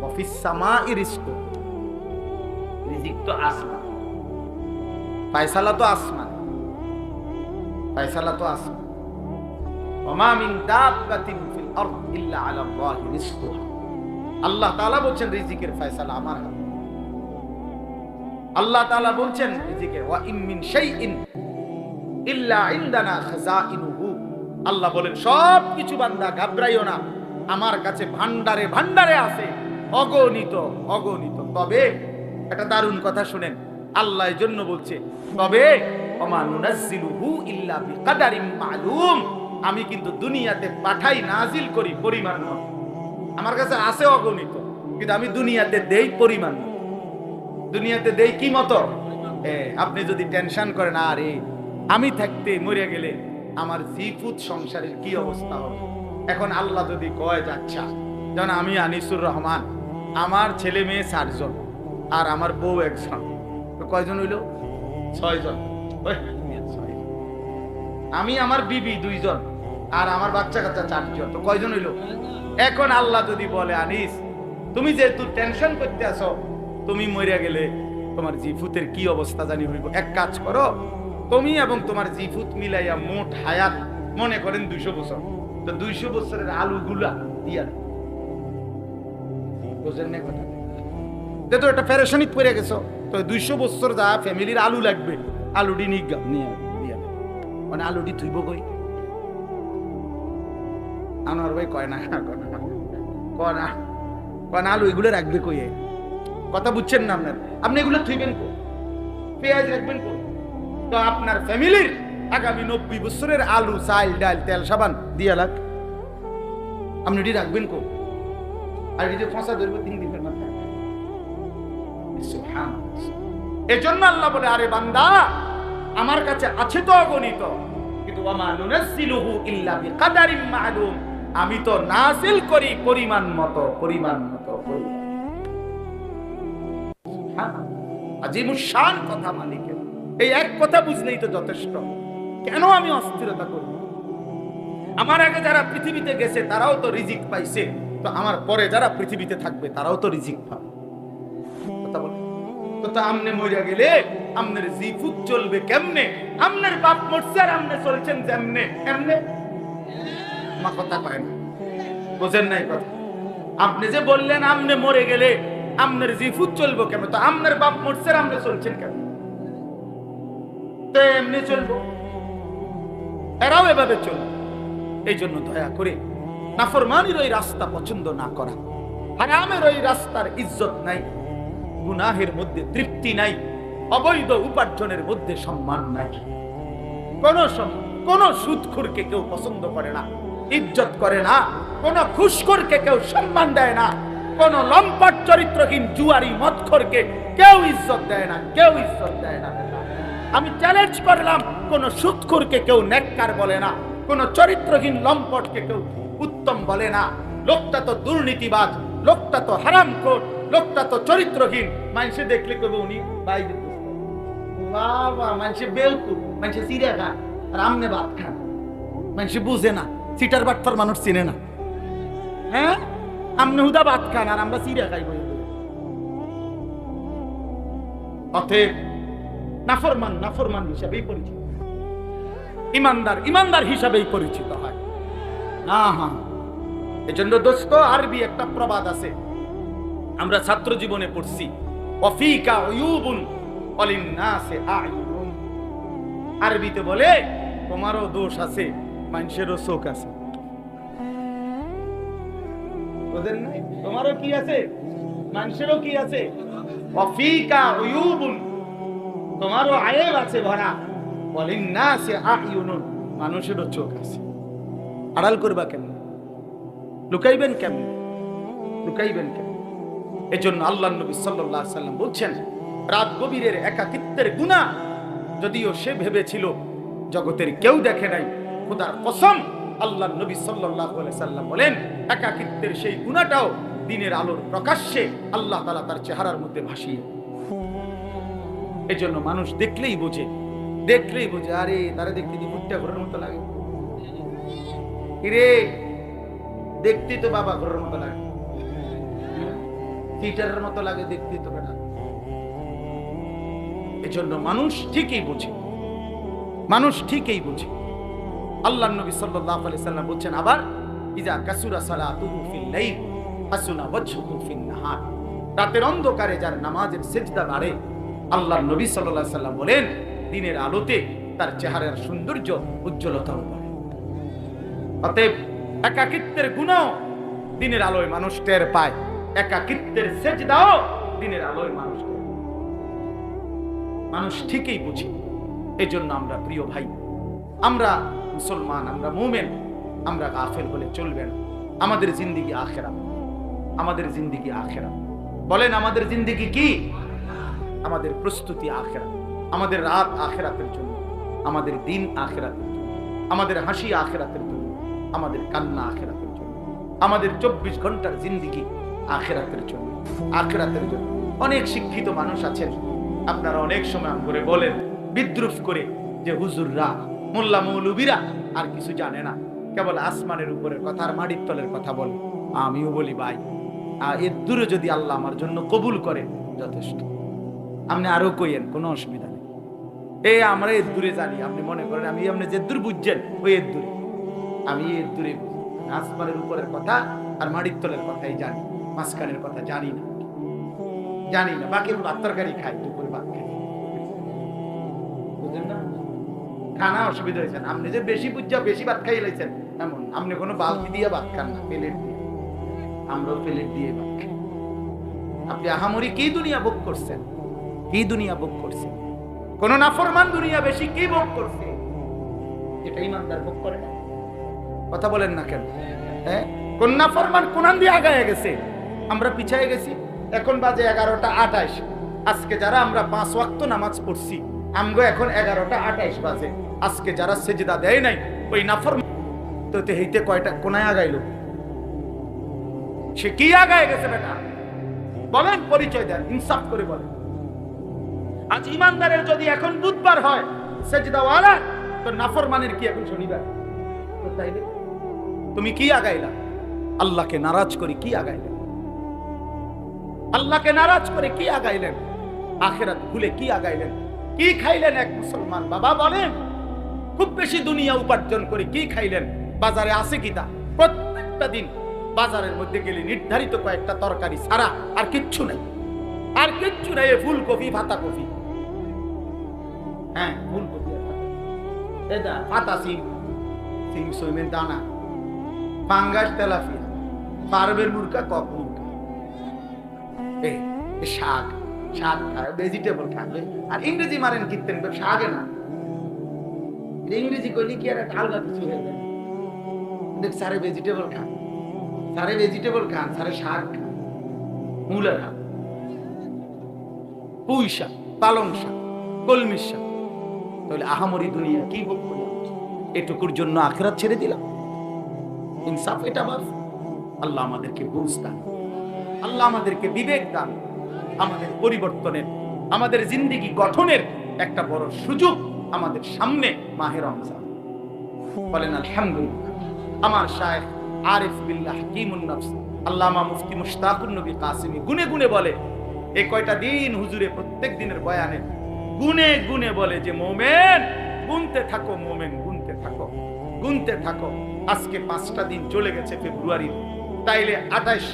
Speaker 1: ওয়াফিস সামাই রিজকুকুম, রিজিক তো আসমান, ফয়সালা তো আসমান, ফয়সালা তো আসমান। ওমা মিন দাব্বাতিন ফিল আরদ ইল্লা আলা আল্লাহি রিজকুহা। আল্লাহ তাআলা বলেন রিজিকের ফয়সালা আমার হাতে। আল্লাহ তাআলা বলেন রিজিকের ওয়া ইম মিন শাইইন ইল্লা ইনদানা খাযাইনুহু। আল্লাহ বলেন সব কিছু বান্দা ঘাবড়াইও না, আমার কাছে ভান্ডারে ভান্ডারে আছে, অগণিত অগণিত। তবে একটা দারুণ কথা শুনেন, আল্লাহ এর জন্য বলছে তবে ওমা নুনাজ্জিলুহু ইল্লা বিকাদারিম মালুম। আমি কিন্তু দুনিয়াতে পাঠাই, নাজিল করি পরিমাণ মতো। আমার কাছে আছে অগণিত, কিন্তু আমি দুনিয়াতে দেই পরিমাণ মতো। দুনিয়াতে দেই কি মতো? আপনি যদি টেনশন করেন, আরে আমি থাকতে মরে গেলে আমার জিফুত সংসারের কি অবস্থা হবে, এখন আল্লাহ যদি কয় যাচ্ছা, যেমন আমি আনিসুর রহমান, আমার ছেলে মেয়ে 4 জন আর আমার বউ 1 জন, তো কয়জন হইল? 6 জন। আমি আমার বিবি 2 জন আর আমার বাচ্চা কাচ্চা 4 জন, তো কয়জন হইল? এখন আল্লাহ যদি বলে আনিস, তুমি যেহেতু টেনশন করতে আসো, তুমি মরে গেলে তোমার জিফুতের কি অবস্থা জানি হইব, এক কাজ করো, তুমি এবং তোমার জিফুত মিলাইয়া মোট হায়াত মনে করেন 200 বছর, তো 200 বছরের আলুগুলা দিয়া বুঝেন না কথা? তো একটা ফেরেশানিত পড়ে গেছো, তো 200 বছর যা ফ্যামিলির আলু লাগবে, আলুডি নিয়ে দিয়া, মানে আলুডি থইব কই? আনোয়ার ভাই কয় না, কয় না আলু এগুলো রাখবে কই? কথা বুঝছেন না আপনার? আপনি এগুলো থইবেন কই? পেঁয়াজ রাখবেন কই? তো আপনার ফ্যামিলির আগামী 90 বছরের আলু, চাল, ডাল, তেল, সাবান দিয়া লাগ, আপনি এটি রাখবেন কই? আর এটি ফসা ধরবে 3 দিনের মাথায়। এজন্য আল্লাহ বলে, আরে বান্দা আমার কাছে আছে তো অগণিত, কিন্তু ওয়ামা নুনাজ্জিলুহু ইল্লা বিকাদারিম মালুম, আমি তো নাজিল করি পরিমাণ মতো, পরিমাণ মতো। আজিমুশ শান কথা মালিকের। এই এক কথা বুঝলেই তো যথেষ্ট। কেন আমি অস্থিরতা করব? আমার আগে যারা পৃথিবীতে গেছে তারাও তো রিজিক পাইছে, তো আমার পরে যারা পৃথিবীতে থাকবে তারাও তো রিজিক পাবে। কথা বল তো আমনে মরিয়া গেলে আমনের জিফুত চলবে কেমনে? আমনের বাপ মরছে আর আমনে চলছেন যেমনে এমনে। মা কথা কয় না, বুঝেন নাই কথা? আপনি যে বললেন আমনে মরে গেলে আমনের জিফুত চলবো কেমন, তো আমনের বাপ মরছে আর আমনে চলছেন কেমন? তো এমনি চলবো, এরাও এভাবে চলবে। এই জন্য দয়া করে নাফরমানির ওই রাস্তা পছন্দ না করা, হারামের ওই রাস্তার ইজ্জত নাই, গুনাহের মধ্যে তৃপ্তি নাই, অবৈধ উপার্জনের মধ্যে সম্মান নাই। কোন সুদখোরকে কেউ পছন্দ করে না, ইজ্জত করে না। কোন ঘুষখোরকে কেউ সম্মান দেয় না। কোন লম্পট চরিত্রহীন জুয়ারি মদখোরকে কেউ ইজ্জত দেয় না, কেউ ইজ্জত দেয় না। আমি চ্যালেঞ্জ করলাম, কোন সুদখোরকে কেউ নেককার বলে না, কোন চরিত্রহীন লম্পটকে কেউ উত্তম বলে না। লোকটা তো দুর্নীতিবাজ, লোকটা তো হারামখোর, লোকটা তো চরিত্রহীন। মানুষে দেখলে কবে উনি বাইরে বাবা, মানুষে বেলকুল, মানুষে সিরিয়া খান আর আমনে ভাত খান। মানুষে বুঝে না, সিটার বাটফার মানুষ চিনে না। হ্যাঁ, আমনে হুদা ভাত খান আর আমরা সিরিয়া খাই। অতএব নাফরমান নাফরমান হিসাবেই পরিচিত, ইমানদার ইমানদার হিসাবেই পরিচিত হয়। এজন্য দোস্ত, আরবি একটা প্রবাদ আছে, আমরা ছাত্র জীবনে পড়ছি, ওয়াফিকা উয়ুবুন ওয়ালিন্নাসি আ'য়ুনুন। আরবিতে বলে তোমারও দোষ আছে, মানুষেরও চোখ আছে। বুঝেন নাই? তোমারও কি আছে, মানুষেরও কি আছে। ওয়াফিকা উয়ুবুন, তোমারও আয়েব আছে ভরা, ওয়ালিন্নাসি আ'য়ুনুন, মানুষেরও চোখ আছে। আড়াল করবা কেমন? লুকাইবেন কেমন? লুকাইবেন কেমন? এজন্য আল্লাহর নবী সাল্লাল্লাহু আলাইহি সাল্লাম বলছেন, রাত গভীরের একাকিত্বের গুনাহ যদিও সে ভেবেছিল জগতের কেউ দেখে নাই, খোদার কসম আল্লাহর নবী সাল্লাল্লাহু আলাইহি সাল্লাম বলেন, একাকিত্বের সেই গুনাহটাও দিনের আলোর প্রকাশ্যে আল্লাহ তাআলা তার চেহারার মধ্যে ভাসিয়ে। এজন্য মানুষ দেখলেই বোঝে, দেখলেই বোঝে, আরে তারা দেখতে কি ভুট্টা ঘরের মতো লাগে, কিরে দেখতে তো বাবা ঘরের মতো লাগে, থিয়েটারের মতো লাগে দেখতে তো বেটা। এজন্য মানুষ ঠিকই বোঝে, মানুষ ঠিকই বোঝে। আল্লাহর নবী সাল্লাল্লাহু আলাইহি সাল্লাম বলেন আবার, ইজা কাসুরা সালাতুহু ফিল লাইল হাসুনা ওয়াজহুহু ফিন নাহার। রাতের অন্ধকারে যার নামাজের সিজদা বাড়ে, আল্লাহর নবী সাল্লাল্লাহু আলাইহি সাল্লাম বলেন, দিনের আলোতে তার চেহারার সৌন্দর্য উজ্জ্বলতা বাড়ে। অতএব একাকিত্বের গুনাহ দিনের আলোয় মানুষ টের পায়, একাকিত্বের সিজদাও দিনের আলোয় মানুষ টের পায়। মানুষ ঠিকই বুঝে। এজন্য আমরা প্রিয় ভাই, আমরা মুসলমান, আমরা মুমিন, আমরা গাফেল হলে চলবে না। আমাদের জিন্দেগি আখিরাত, আমাদের জিন্দেগি আখিরাত। বলেন আমাদের জিন্দেগি কি? আমাদের প্রস্তুতি আখিরাত, আমাদের রাত আখিরাতের জন্য, আমাদের দিন আখিরাতের জন্য, আমাদের হাসি আখিরাতের জন্য, আমাদের কান্না আখিরাতের জন্য, আমাদের 24 ঘন্টার জিন্দেগি আখিরাতের জন্য, আখিরাতের জন্য। অনেক শিক্ষিত মানুষ আছেন, আপনারা অনেক সময় করে বলেন বিদ্রুপ করে যে হুজুররা, মোল্লা মৌলবীরা আর কিছু জানে না, কেবল আসমানের উপরের কথা আর মাটির তলের কথা বলে। আমিও বলি ভাই, এর দূরে যদি আল্লাহ আমার জন্য কবুল করে যথেষ্ট। আপনি আরো কইেন, কোনো অসুবিধা নেই। এই আমরা এর দূরে জানি, আপনি মনে করেন আমি আপনি যে দূর বুঝছেন ওই এর দূরে, আমি এর দূরে আসমানের উপরের কথা আর মাটির তলের কথাই জানি, মাঝখানের কথা জানি না, জানি না। বাকি ভাত তরকারি খাই, দুপুরে ভাত খাই, বুঝলেন না? খানা অসুবিধা হয়েছে, আপনি যে বেশি বুঝা বেশি ভাত খাই লাইছেন এমন, আপনি কোনো বালতি দিয়ে ভাত খান না, প্লেট দিয়ে। আমরাও প্লেট দিয়ে ভাত খাই। আপনি আহামরি কি দুনিয়া ভোগ করছেন, কি দুনিয়া ভোগ করছেন? কোন নাফরমান দুনিয়া বেশি কি ভোগ করছে? এটা ইমানদার ভোগ করে না। কথা বলেন না কেন? হ্যাঁ, কোন নাফরমান কোন দিয়ে আগায় গেছে, আমরা পিছায় গেছি। এখন বাজে 11:28। আজকে যারা আমরা 5 ওয়াক্ত নামাজ পড়ছি, আমগো এখন 11:28 বাজে। আজকে যারা সেজদা দেয় নাই, ওই নাফরমান তো হেইতে কয়টা কোনায় আগাইলো? সে কি আগায় গেছে বেটা? বলেন, পরিচয় দেন, ইনসাফ করে বলেন। আজ ইমানদারের যদি এখন বুধবার হয় সেজদাওয়ালা, তো নাফরমানের কি এখন শনিবার? তো তাইলে তুমি কি আগাইলা? আল্লাহকে নারাজ করে কি আগাইলেন? আল্লাহকে নারাজ করে কি আগাইলেন? আখিরাত ভুলে কি আগাইলেন? কি খাইলেন এক মুসলমান বাবা বলেন? খুব বেশি দুনিয়া উপার্জন করে কি খাইলেন? বাজারে আছে কিনা? প্রত্যেকটা দিন বাজারের মধ্যে গেলে নির্ধারিত কয়েকটা তরকারি ছাড়া আর কিচ্ছু নাই, আর কিচ্ছু নাই। ফুলকপি, পাতাকপি, হ্যাঁ ফুলকপি, এটা পাতা সিম, সিম সইমের দানা, পাঙ্গাস, তেলাপিয়া, পারবের মুরগা, কক মুরগা, শাক, শাক খায়, ভেজিটেবল খাবে। আর ইংরেজি মারেন কীর্তেন শাকে না, ইংরেজি করলে কি আর আলগা কিছু হয়ে যায়। সারে ভেজিটেবল খান, সারে ভেজিটেবল খান, সারে শাক খান, মূলা খান, পুঁই শাক, পালং শাক, কলমির শাক। তাহলে আহামরি দুনিয়া কি ভোগ করলাম? এটুকুর জন্য আখিরাত ছেড়ে দিলাম? ইনসাফ এটা বাস। আল্লাহ আমাদেরকে বুঝ দান, আল্লাহ আমাদেরকে বিবেক দান, আমাদের পরিবর্তনের, আমাদের জিন্দেগি গঠনের একটা বড় সুযোগ আমাদের সামনে মাহে রমজান। বলেন আলহামদুলিল্লাহ। আমার শায়েখ আরিফ বিল্লাহ হাকিমুন নফস আল্লামা মুফতি মুশতাকুন নবী কাসিমি গুনে গুনে বলে, এই কয়টা দিন হুজুরে প্রত্যেক দিনের বয়ানে গুনে গুনে বলে যে মোমেন গুনতে থাকো, মোমেন গুনতে থাকো, গুনতে থাকো। আজকে 5টা দিন চলে গেছে ফেব্রুয়ারি, তাইলে 28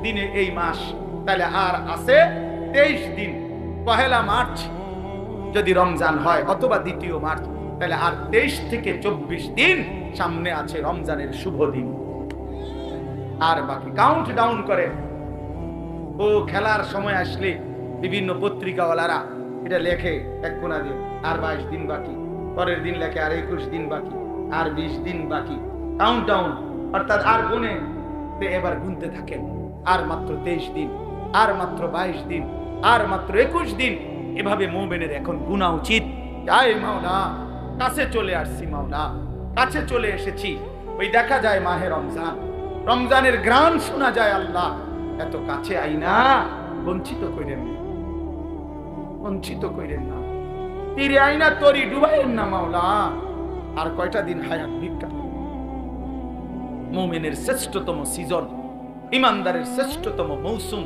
Speaker 1: দিনে এই মাস, তাইলে আর আছে 23 দিন। পহেলা মার্চ যদি রমজান হয় অথবা 2 মার্চ, তাহলে আর 23 থেকে 24 দিন সামনে আছে রমজানের শুভ দিন। আর বাকি কাউন্ট ডাউন করে। ও খেলার সময় আসলে বিভিন্ন পত্রিকাওয়ালারা এটা লেখে এক কোনা দিয়ে, আর 22 দিন বাকি, পরের দিন লেখে আর 21 দিন বাকি, আর 20 দিন বাকি, কাউন্ট ডাউন। অর্থাৎ আর গুনে এবার গুনতে থাকেন, আর মাত্র 23 দিন, আর মাত্র 22 দিন, আর মাত্র 21 দিন। এভাবে মুমিনের এখন গুনা উচিত। আয় মাওলা, কাছে চলে আসছি মাওলা, কাছে চলে এসেছি। ওই দেখা যায় মাহে রমজান, রমজানের গ্রাম শোনা যায়। আল্লাহ এত কাছে আইনা বঞ্চিত কইরেন না, বঞ্চিত কইরেন না, তীরে আইনা তরি ডুবাইন না মাওলা। আর কয়টা দিন হায়াত ভিক্ষা। মুমিনের শ্রেষ্ঠতম সিজন, ইমানদারের শ্রেষ্ঠতম মৌসুম,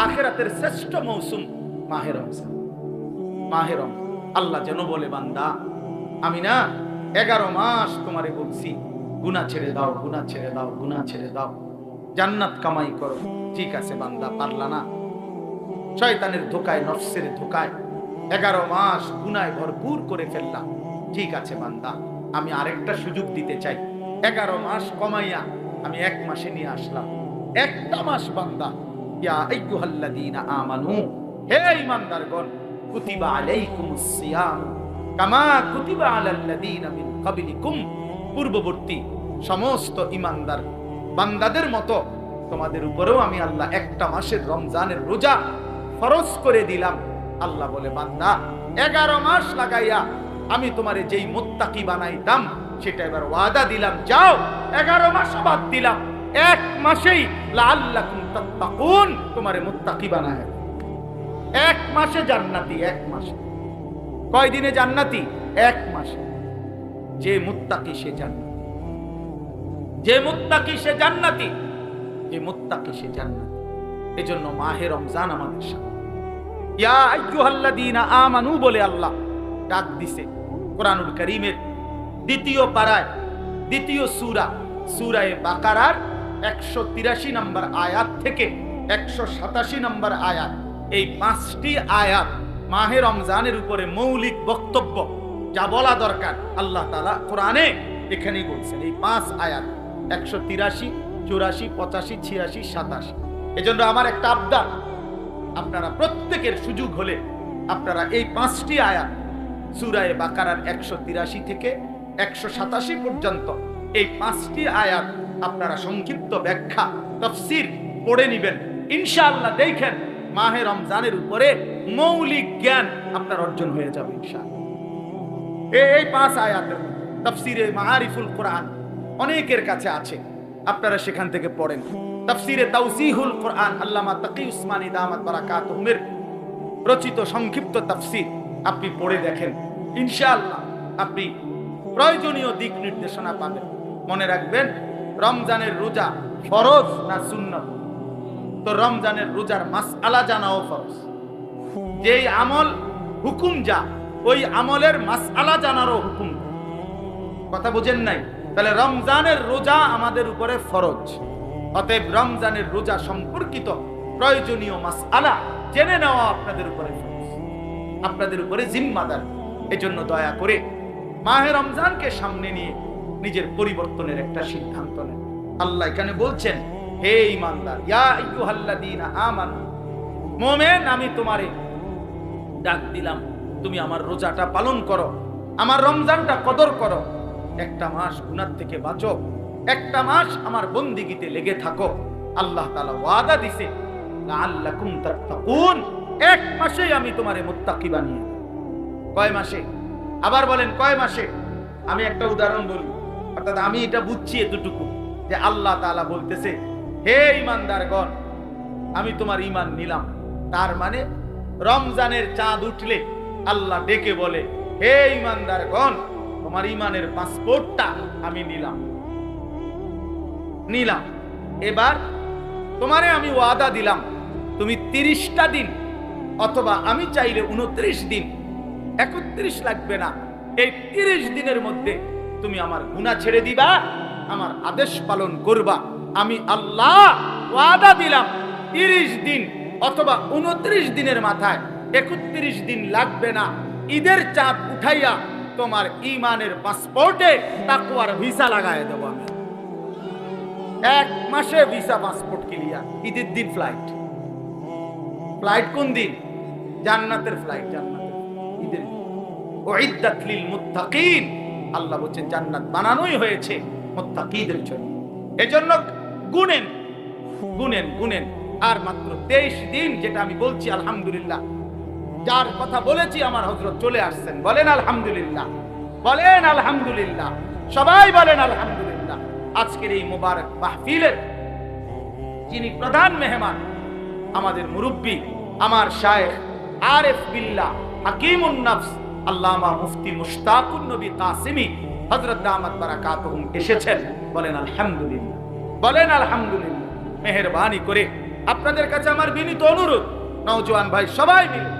Speaker 1: আখিরাতের শ্রেষ্ঠ মৌসুম মাহে রমজান। মাহে রমজান আল্লাহ যেন বলে, বান্দা আমি না 11 মাস তোমারে বলছি গুনাহ ছেড়ে দাও, গুনাহ ছেড়ে দাও, গুনাহ ছেড়ে দাও, জান্নাত কামাই করো। ঠিক আছে বান্দা, পারলা না, শয়তানের ধোকায়, নফসের ধোকায় 11 মাস গুনায় ভরপুর করে ফেললাম। ঠিক আছে বান্দা, আমি আরেকটা সুযোগ দিতে চাই। 11 মাস কমাইয়া আমি 1 মাসে নিয়ে আসলাম। একটা মাস বান্দা, ইয়া আইয়ুহাল্লাযীনা আমানু, হে ঈমানদারগণ, কুতিবা আলাইকুমুস সিয়াম কামা কুতিবা আলাল্লাযীনা মিন ক্বাবলিকুম, পূর্ববর্তী সমস্ত ঈমানদার বান্দাদের মতো তোমাদের উপরেও আমি আল্লাহ একটা মাসের রমজানের রোজা ফরজ করে দিলাম। আল্লাহ বলে, বান্দা 11 মাস লাগাইয়া আমি তোমারে যেই মুত্তাকি বানাইতাম সেটা এবার ওয়াদা দিলাম, যাও 11 মাস বাদ দিলাম, 1 মাসেই লাআল্লাকুম তাত্তাকুন তোমারে মুত্তাকি বানায়। 1 মাসে জান্নাতি, 1 মাসে। কয় দিনে জান্নাতি? 1 মাসে। যে মুত্তাকি সে জান্নাতি, যে মুত্তাকি সে জান্নাতি, যে মুত্তাকি সে জান্নাতি। এজন্য মাহে রমজান আমাদের সাথে ইয়া আইয়ুহাল্লাযীনা আমানু বলে আল্লাহ ডাক দিছে কোরআনুল কারীমের 2য় পারায়, 2য় সূরা, সূরা বাকারার 183 নম্বর আয়াত থেকে 187 নম্বর আয়াত। এই 5টি আয়াত মাহে রমজানের উপরে মৌলিক বক্তব্য, যা বলা দরকার আল্লাহ তাআলা কোরআনে এখানেই বলছেন। এই 5 আয়াত 183, 84, 85, 86, 87। এজন্য আমার একটা আবদার, আপনারা প্রত্যেকের সুযোগ হলে আপনারা এই 5টি আয়াত সূরা বাকারার 183 থেকে 187 পর্যন্ত এই 5টি আয়াত আপনারা সংক্ষিপ্ত ব্যাখ্যা তাফসীর পড়ে নেবেন। ইনশাআল্লাহ দেখেন মাহে রমজানের উপরে মৌলিক জ্ঞান আপনার অর্জন হয়ে যাবে ইনশাআল্লাহ। এই 5 আয়াতের তাফসীরে মাআরিফুল কোরআন অনেকের কাছে আছে, আপনারা সেখান থেকে পড়েন। তাফসীরে তাওসীহুল কোরআন আল্লামা তাকি উসমানী দামাত বারাকাতুহুমের রচিত সংক্ষিপ্ত তাফসীর, আপনি পড়ে দেখেন, ইনশাআল্লাহ আপনি প্রয়োজনীয় দিক নির্দেশনা পাবেন। মনে রাখবেন, রমজানের রোজা ফরজ না সুন্নাত? তো রমজানের রোজার মাসআলা জানাও ফরজ। যেই আমল হুকুম যা, ওই আমলের মাসআলা জানারও হুকুম। কথা বুঝেন নাই? তাহলে রমজানের রোজা আমাদের উপরে ফরজ। অতএব রমজানের রোজা সম্পর্কিত প্রয়োজনীয় মাসআলা জেনে নেওয়া আপনাদের উপরে ফরজ, আপনাদের উপরে জিম্মাদার। এজন্য দয়া করে মাহে রমজানকে সামনে নিয়ে নিজের পরিবর্তনের একটা সিদ্ধান্ত নেন। আল্লাহ এখানে বলছেন, হে ঈমানদার, ইয়া আইয়ুহাল্লাযীনা আমানু, মুমিন, আমি তোমারে ডাক দিলাম, তুমি আমার রোজাটা পালন করো, আমার রমজানটা কদর করো, একটা মাস গুনাহ থেকে বাঁচো, একটা মাস আমার বন্দিগিতে লেগে থাকো। আল্লাহ তাআলা ওয়াদা দিছে, লাআল্লাকুম তাত্তাকুন, এক মাসেই আমি তোমারে মুত্তাকি বানিয়ে দেব। কয় মাসে? আবার বলেন কয় মাসে? আমি একটা উদাহরণ বলি, অর্থাৎ আমি এটা বুঝছি এতটুকু যে আল্লাহ তাআলা বলতেছে, হে ঈমানদারগণ, আমি তোমার ঈমান নিলাম। তার মানে রমজানের চাঁদ উঠলে আল্লাহ ডেকে বলে, হে ঈমানদারগণ, তোমার ঈমানের পাসপোর্টটা আমি নিলাম। এবার তোমারে আমি ওয়াদা দিলাম, তুমি 30টা দিন, অথবা আমি চাইলে 29 দিন, 31 লাগবে না, এই 30 দিনের মধ্যে তুমি আমার গুনাহ ছেড়ে দিবা, আমার আদেশ পালন করবা। আমি আল্লাহ ওয়াদা দিলাম 30 দিন অথবা 29 দিনের মাথায়, 31 দিন লাগবে না, ঈদের চাঁদ উঠাইয়া তোমার ঈমানের পাসপোর্টে তাকওয়ার ভিসা লাগায় দেব আমি। 1 মাসে ভিসা পাসপোর্ট ক্লিয়ার। ঈদের দিন ফ্লাইট। ফ্লাইট কোন দিন? জান্নাতের ফ্লাইট, জান্নাতের ঈদের দিন। উইদ্দাত লিল মুত্তাকিন, আল্লাহ বলেন জান্নাত বানানোই হয়েছে মুত্তাকিদের জন্য। এজন্য গুনেন গুনেন গুনেন। আর মাত্র 23 দিন, যেটা আমি বলছি আলহামদুলিল্লাহ, যার কথা বলেছি আমার হযরত চলে আসছেন। বলেন আলহামদুলিল্লাহ, বলেন আলহামদুলিল্লাহ, সবাই বলেন আলহামদুলিল্লাহ। আজকের এই মুবারক মাহফিলের যিনি প্রধান মেহমান, আমাদের মুরব্বী, আমার শায়েখ আরিফ বিল্লাহ হাকিমুন নফস আল্লামা মুফতি মুশতাকুন নবী কাসিমি হযরত দামাত বারাকাতুহুম এসেছেন। বলেন আলহামদুলিল্লাহ, বলেন আলহামদুলিল্লাহ। মেহেরবানি করে আপনাদের কাছে আমার বিনীত অনুরোধ, নওজোয়ান ভাই সবাই মিলে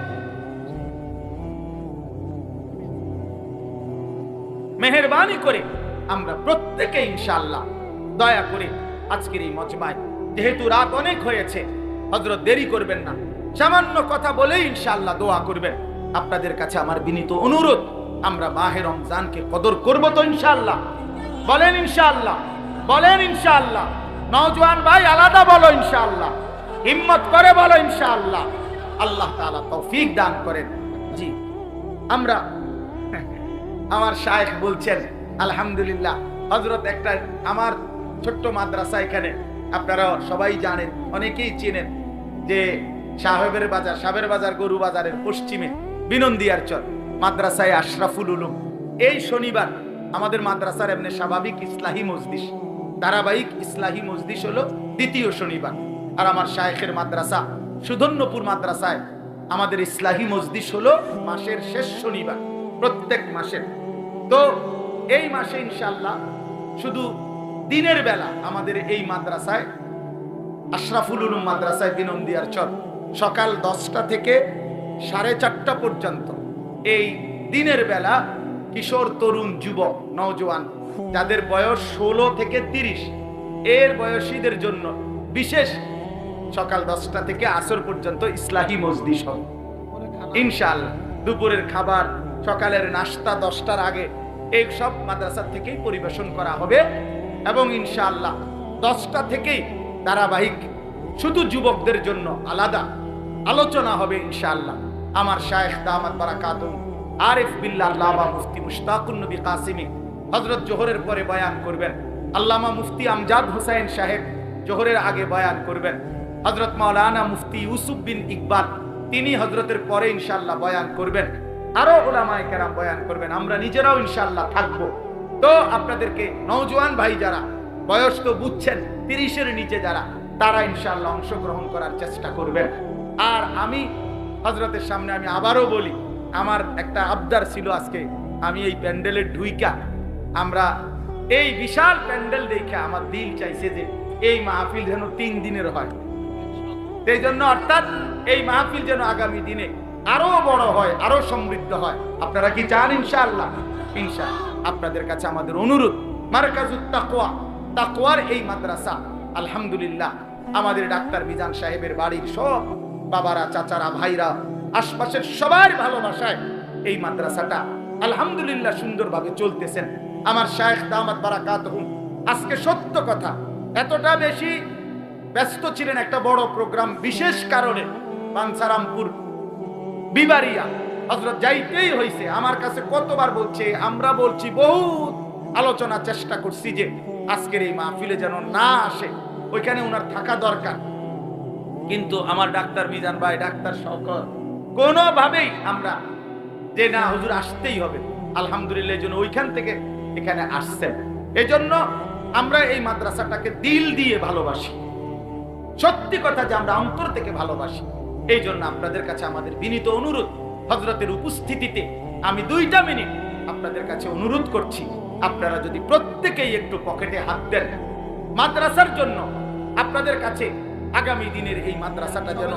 Speaker 1: মেহেরবানি করে আমরা প্রত্যেকে ইনশাআল্লাহ দয়া করে আজকের এই মজমায়, যেহেতু রাত অনেক হয়েছে, হযরত দেরি করবেন না, সামান্য কথা বলেই ইনশাআল্লাহ দোয়া করবেন। আপনাদের কাছে আমার বিনীত অনুরোধ, আমরা মাহে রমজানকে কদর করব তো ইনশাআল্লাহ? বলেন ইনশাআল্লাহ, বলেন ইনশাআল্লাহ। নওজোয়ান ভাই আলাদা বলো ইনশাআল্লাহ, হিম্মত করে বলো ইনশাআল্লাহ। আল্লাহ তাআলা তৌফিক দান করেন। জি, আমরা, আমার শায়েখ বলছেন আলহামদুলিল্লাহ, হযরত একটা আমার ছোট্ট মাদ্রাসা এখানে, আপনারা সবাই জানেন, অনেকেই চেনেন, যে সাহেবের বাজার গরু বাজারের পশ্চিমে বিনন্দিয়ার চর মাদ্রাসায় আশরাফুল উলুম। এই শনিবার আমাদের মাদ্রাসার এমনি স্বাভাবিক ইসলাহি মজলিস, ধারাবাহিক ইসলাহি মজলিস হলো দ্বিতীয় শনিবার। আর আমার শায়েখের মাদ্রাসা সুধন্যপুর মাদ্রাসায় আমাদের ইসলাহি মজলিস হলো মাসের শেষ শনিবার, প্রত্যেক মাসের। তো এই মাসে ইনশাআল্লাহ শুধু দিনের বেলা আমাদের এই মাদ্রাসায়, আশরাফুল উলুম মাদ্রাসায় বিনন্দিয়ার চর, সকাল 10টা থেকে 4:30 পর্যন্ত এই দিনের বেলা কিশোর, তরুণ, যুবক, নওজোয়ান, যাদের বয়স 16 থেকে 30 এর বয়সীদের জন্য বিশেষ সকাল 10টা থেকে আসর পর্যন্ত ইসলাহি মজলিস হবে ইনশাআল্লাহ। দুপুরের খাবার, সকালের নাস্তা 10টার আগে এই সব মাদ্রাসা থেকেই পরিবেশন করা হবে। এবং ইনশাআল্লাহ 10টা থেকেই ধারাবাহিক শুধু যুবকদের জন্য আলাদা আলোচনা হবে ইনশাআল্লাহ। আমার শায়েখ দামাত বারাকাতুহুম আরিফ বিল্লাহ আল্লামা মুফতি মুশতাকুন নবী কাসিমি হযরত জোহরের পরে বয়ান করবেন। আল্লামা মুফতি আমজাদ হোসেন সাহেব জোহরের আগে বয়ান করবেন। হযরত মাওলানা মুফতি ইউসুফ বিন ইকবাল, তিনি হযরতের পরে ইনশাআল্লাহ বয়ান করবেন। আরো উলামায়ে কেরাম বয়ান করবেন। আমরা নিজেরাও ইনশাআল্লাহ থাকবো। তো আপনাদেরকে নওজোয়ান ভাই যারা, বয়স তো বুঝছেন 30-এর নিচে যারা, তারা ইনশাআল্লাহ অংশগ্রহণ করার চেষ্টা করবেন। আর আমি হযরতের সামনে আমি আবারও বলি, আমার একটা আবদার ছিল আজকে আমি এই প্যান্ডেলের ঢুইকা আমরা এই বিশাল প্যান্ডেল দেখে আমার দিল চাইছে যে এই মাহফিল যেন 3 দিনের হয়। এই জন্য অর্থাৎ এই মাহফিল যেন আগামী দিনে আরো বড় হয়, আরো সমৃদ্ধ হয়। আপনারা কি চান? ইনশাআল্লাহ। ইনশাআল্লাহ আপনাদের কাছে আমাদের অনুরোধ, মারকাজুত তাকওয়া, তাকওয়ার এই মাদ্রাসা আলহামদুলিল্লাহ আমাদের ডাক্তার মিজান সাহেবের বাড়ির সব বাবারা, চাচারা, ভাইরা, আশপাশের সবার ভালোবাসায় এই মাদ্রাসাটা আলহামদুলিল্লাহ সুন্দরভাবে চলতেছেন। আমার শায়েখ দামাত বারাকাতুহুম আজকে সত্য কথা এতটা বেশি ব্যস্ত ছিলেন একটা বড় প্রোগ্রাম, বিশেষ কারণে বাঞ্ছারামপুর বিবারিয়া হযরত যাইতেই হইছে। আমার কাছে কতবার বলছে, আমরা বলছি, বহুত আলোচনা চেষ্টা করছি যে আজকের এই মাহফিলে যেন না আসে, ওইখানে ওনার থাকা দরকার। কিন্তু আমার ডাক্তার মিজান ভাই, ডাক্তার শওকত কোনোভাবেই আমরা যে না হুজুর আসতেই হবে। আলহামদুলিল্লাহ এই জন্য ওইখান থেকে এখানে আসছেন। এই জন্য আমরা এই মাদ্রাসাটাকে দিল দিয়ে ভালোবাসি, সত্যি কথা যে আমরা অন্তর থেকে ভালোবাসি। এই জন্য আপনাদের কাছে আমাদের বিনীত অনুরোধ, হযরতের উপস্থিতিতে আমি 2টা মিনিট আপনাদের কাছে অনুরোধ করছি, আপনারা যদি প্রত্যেকেই একটু পকেটে হাত দেন মাদ্রাসার জন্য, আপনাদের কাছে আগামী দিনের এই মাদ্রাসাটা যেন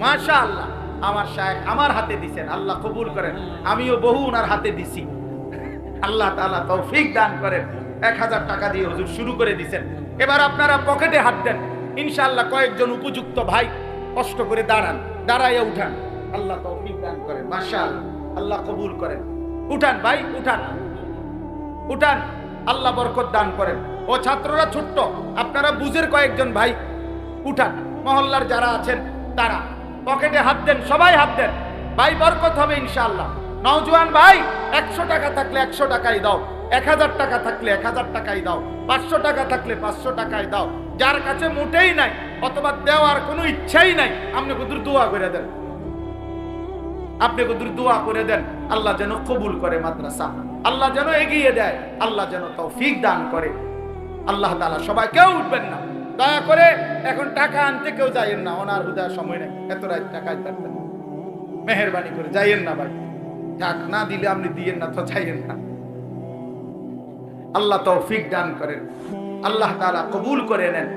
Speaker 1: মাশাআল্লাহ আমার শায়েখ আমার হাতে দিবেন, আল্লাহ কবুল করেন। আমিও বহু ওনার হাতে দিছি, আল্লাহ তাআলা তৌফিক দান করেন। 1000 টাকা দিয়ে হুজুর শুরু করে দিবেন। এবার আপনারা পকেটে হাত দেন ইনশাআল্লাহ। কয়েকজন উপযুক্ত ভাই কষ্ট করে দাঁড়ান, দাঁড়াইয়া উঠান, আল্লাহ তৌফিক দান করেন। মাশাআল্লাহ আল্লাহ কবুল করেন। উঠান ভাই, উঠান উঠান, আল্লাহ বরকত দান করেন। ও ছাত্ররা ছোট্ট, আপনারা বুঝের কয়েকজন ভাই উঠান, মহল্লার যারা আছেন তারা পকেটে হাত দেন, সবাই হাত দেন ভাই, বরকত হবে ইনশাআল্লাহ। নওজোয়ান ভাই 100 টাকা থাকলে 100 টাকাই দাও, 1000 টাকা থাকলে 1000 টাকাই দাও, 500 টাকা থাকলে 500 টাকাই দাও। যার কাছে মোটেই নাই অথবা দেওয়ার কোনো ইচ্ছাই নাই, আপনি কুদুর দোয়া করে দেন, আপনি কুদুর দোয়া করে দেন। আল্লাহ যেন কবুল করে মাদ্রাসা, আল্লাহ যেন এগিয়ে দেয়, আল্লাহ যেন তৌফিক দান করে। আল্লাহ তাআলা সবাই কেউ উঠবেন না দয়া করে, এখন টাকা আনতে কেউ যাইয়েন না, ওনার হুদার সময় নেই, এত রাত টাকা পারবেন, মেহেরবানি করে যাইয়েন না ভাই, যাক না দিলে আপনি দিয়েন না তো যাইয়েন না। আল্লাহ তৌফিক দান করেন, আল্লাহ তাআলা কবুল করে নেন।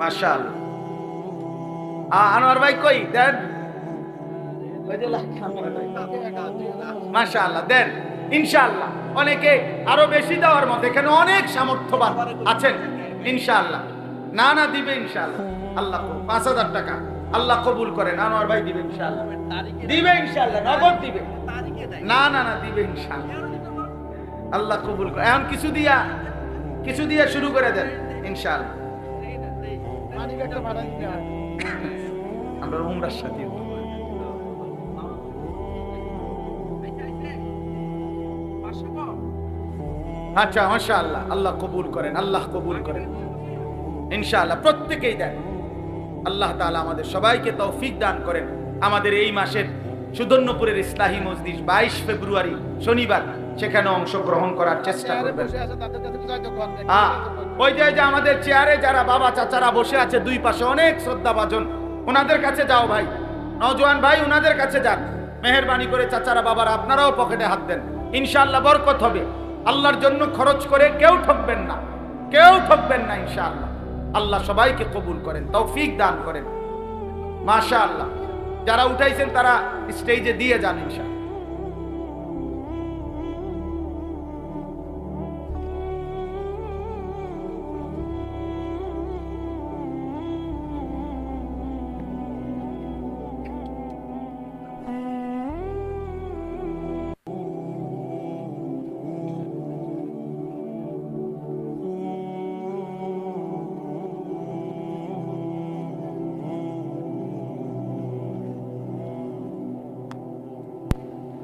Speaker 1: মাশাআল্লাহ। আনোয়ার ভাই কই দেন, মাশাআল্লাহ দেন ইনশাআল্লাহ। অনেকে আরো বেশি দেওয়ার মতো, এখানে অনেক সামর্থ্যবান আছেন ইনশাআল্লাহ। না না দিবে ইনশাআল্লাহ, আল্লাহ 5000 টাকা আল্লাহ কবুল করেন। আনোয়ার ভাই দিবে ইনশাআল্লাহ, দিবে ইনশাআল্লাহ, নগদ দিবে, না না না দিবে ইনশাআল্লাহ, আল্লাহ কবুল করে। এখন কিছু দিয়া শুরু করে দেন ইনশাআল্লাহ। আমরা উমরার সাথে আচ্ছা মাশাআল্লাহ, আল্লাহ কবুল করেন, আল্লাহ কবুল করেন ইনশাআল্লাহ। প্রত্যেকেই দেন, আল্লাহ তাআলা আমাদের সবাইকে তৌফিক দান করেন। আমাদের এই মাসের সুদর্ণপুরের ইসলাহি মজলিস 22 ফেব্রুয়ারি শনিবার, সেখানে অংশগ্রহণ করার চেষ্টা করবেন। ওই যে আমাদের চেয়ারে যারা বাবা চাচারা বসে আছে দুই পাশে, অনেক শ্রদ্ধাভাজন, ওনাদের কাছে যাও ভাই, নওজোয়ান ভাই ওনাদের কাছে যান, মেহেরবানি করে চাচারা বাবারা আপনারাও পকেটে হাত দেন, ইনশাআল্লাহ বরকত হবে। আল্লাহর জন্য খরচ করে কেউ ঠকবেন না, কেউ ঠকবেন না ইনশাআল্লাহ। আল্লাহ সবাইকে কবুল করেন, তৌফিক দান করেন। মাশাআল্লাহ। যারা উঠাইছেন তারা স্টেজে দিয়ে যান ইনশাআল্লাহ।